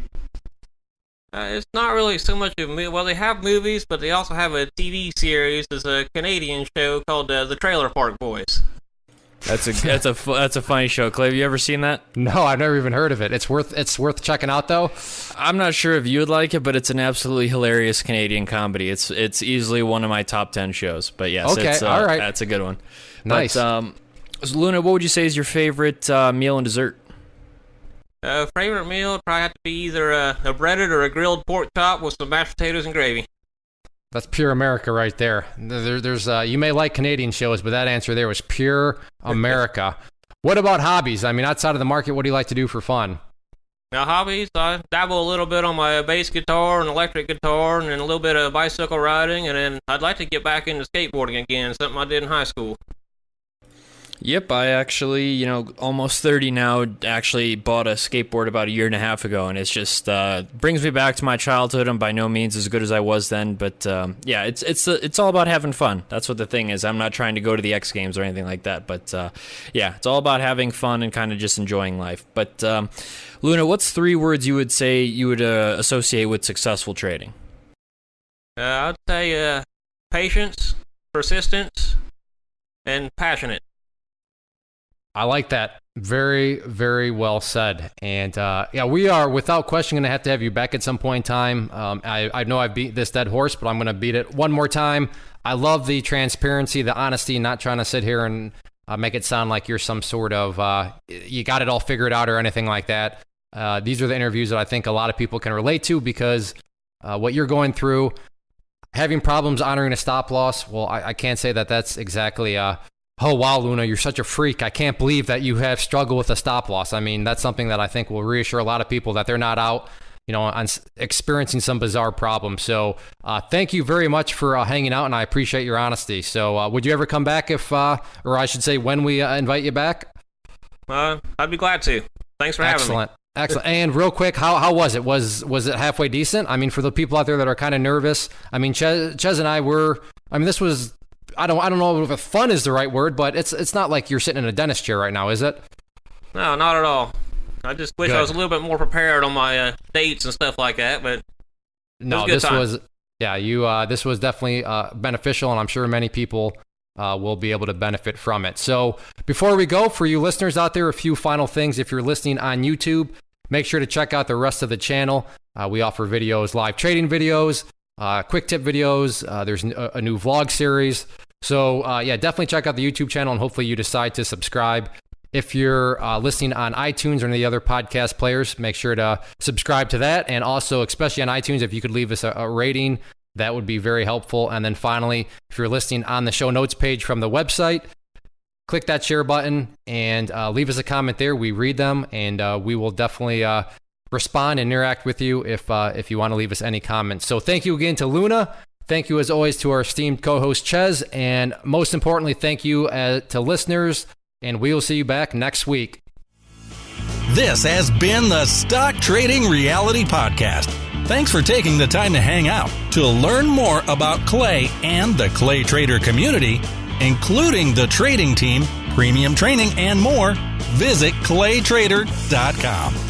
S2: It's not really so much of a movie. Well, they have movies, but they also have a TV series. It's a Canadian show called The Trailer Park Boys.
S4: That's a funny show. Clay, have you ever seen that?
S1: No, I've never even heard of it. It's worth checking out, though.
S4: I'm not sure if you would like it, but it's an absolutely hilarious Canadian comedy. It's easily one of my top 10 shows. But yes,
S1: okay, all right,
S4: that's a good one.
S1: Nice.
S4: But, so Luna, what would you say is your favorite meal and dessert?
S2: Favorite meal would probably have to be either a breaded or a grilled pork chop with some mashed potatoes and gravy.
S1: That's pure America right there. There's you may like Canadian shows, but that answer there was pure America. What about hobbies? I mean, outside of the market, what do you like to do for fun?
S2: Now, hobbies, I dabble a little bit on my bass guitar and electric guitar and then a little bit of bicycle riding, and then I'd like to get back into skateboarding again, something I did in high school.
S4: Yep, I actually, almost 30 now, actually bought a skateboard about a year and a half ago, and it's just brings me back to my childhood. I'm by no means as good as I was then, but yeah, it's all about having fun. That's what the thing is. I'm not trying to go to the X Games or anything like that, but yeah, it's all about having fun and kind of just enjoying life. But Luna, what's 3 words you would say you would associate with successful trading?
S2: I'd say patience, persistence, and passionate.
S1: I like that. Very, very well said. And yeah, we are without question going to have you back at some point in time. I know I've beat this dead horse, but I'm going to beat it one more time. I love the transparency, the honesty, not trying to sit here and make it sound like you're some sort of, you got it all figured out or anything like that. These are the interviews that I think a lot of people can relate to because what you're going through, having problems honoring a stop loss, well, I can't say that that's exactly... oh, wow, Luna, you're such a freak. I can't believe that you have struggled with a stop loss. I mean, that's something that I think will reassure a lot of people that they're not out, on experiencing some bizarre problems. So thank you very much for hanging out, and I appreciate your honesty. So would you ever come back if, or I should say when we invite you back?
S2: I'd be glad to. Thanks for having me.
S1: Excellent. And real quick, how was it? Was it halfway decent? I mean, for the people out there that are kind of nervous, I mean, Ches and I were, this was... I don't know if fun is the right word, but it's not like you're sitting in a dentist chair right now, is it?
S2: No, not at all. I just wish I was a little bit more prepared on my dates and stuff like that, but
S1: no, this was definitely beneficial, and I'm sure many people will be able to benefit from it. So before we go, for you listeners out there, a few final things. If you're listening on YouTube, make sure to check out the rest of the channel. We offer videos, live trading videos, quick tip videos. There's a new vlog series. So yeah, definitely check out the YouTube channel, and hopefully you decide to subscribe. If you're listening on iTunes or any of the other podcast players, make sure to subscribe to that. And also, especially on iTunes, if you could leave us a rating, that would be very helpful. And then finally, if you're listening on the show notes page from the website, click that share button and leave us a comment there. We read them, and we will definitely respond and interact with you if you want to leave us any comments. So thank you again to Luna. Thank you, as always, to our esteemed co-host, Ches. And most importantly, thank you to listeners. And we will see you back next week.
S3: This has been the Stock Trading Reality Podcast. Thanks for taking the time to hang out. To learn more about Clay and the Clay Trader community, including the trading team, premium training, and more, visit claytrader.com.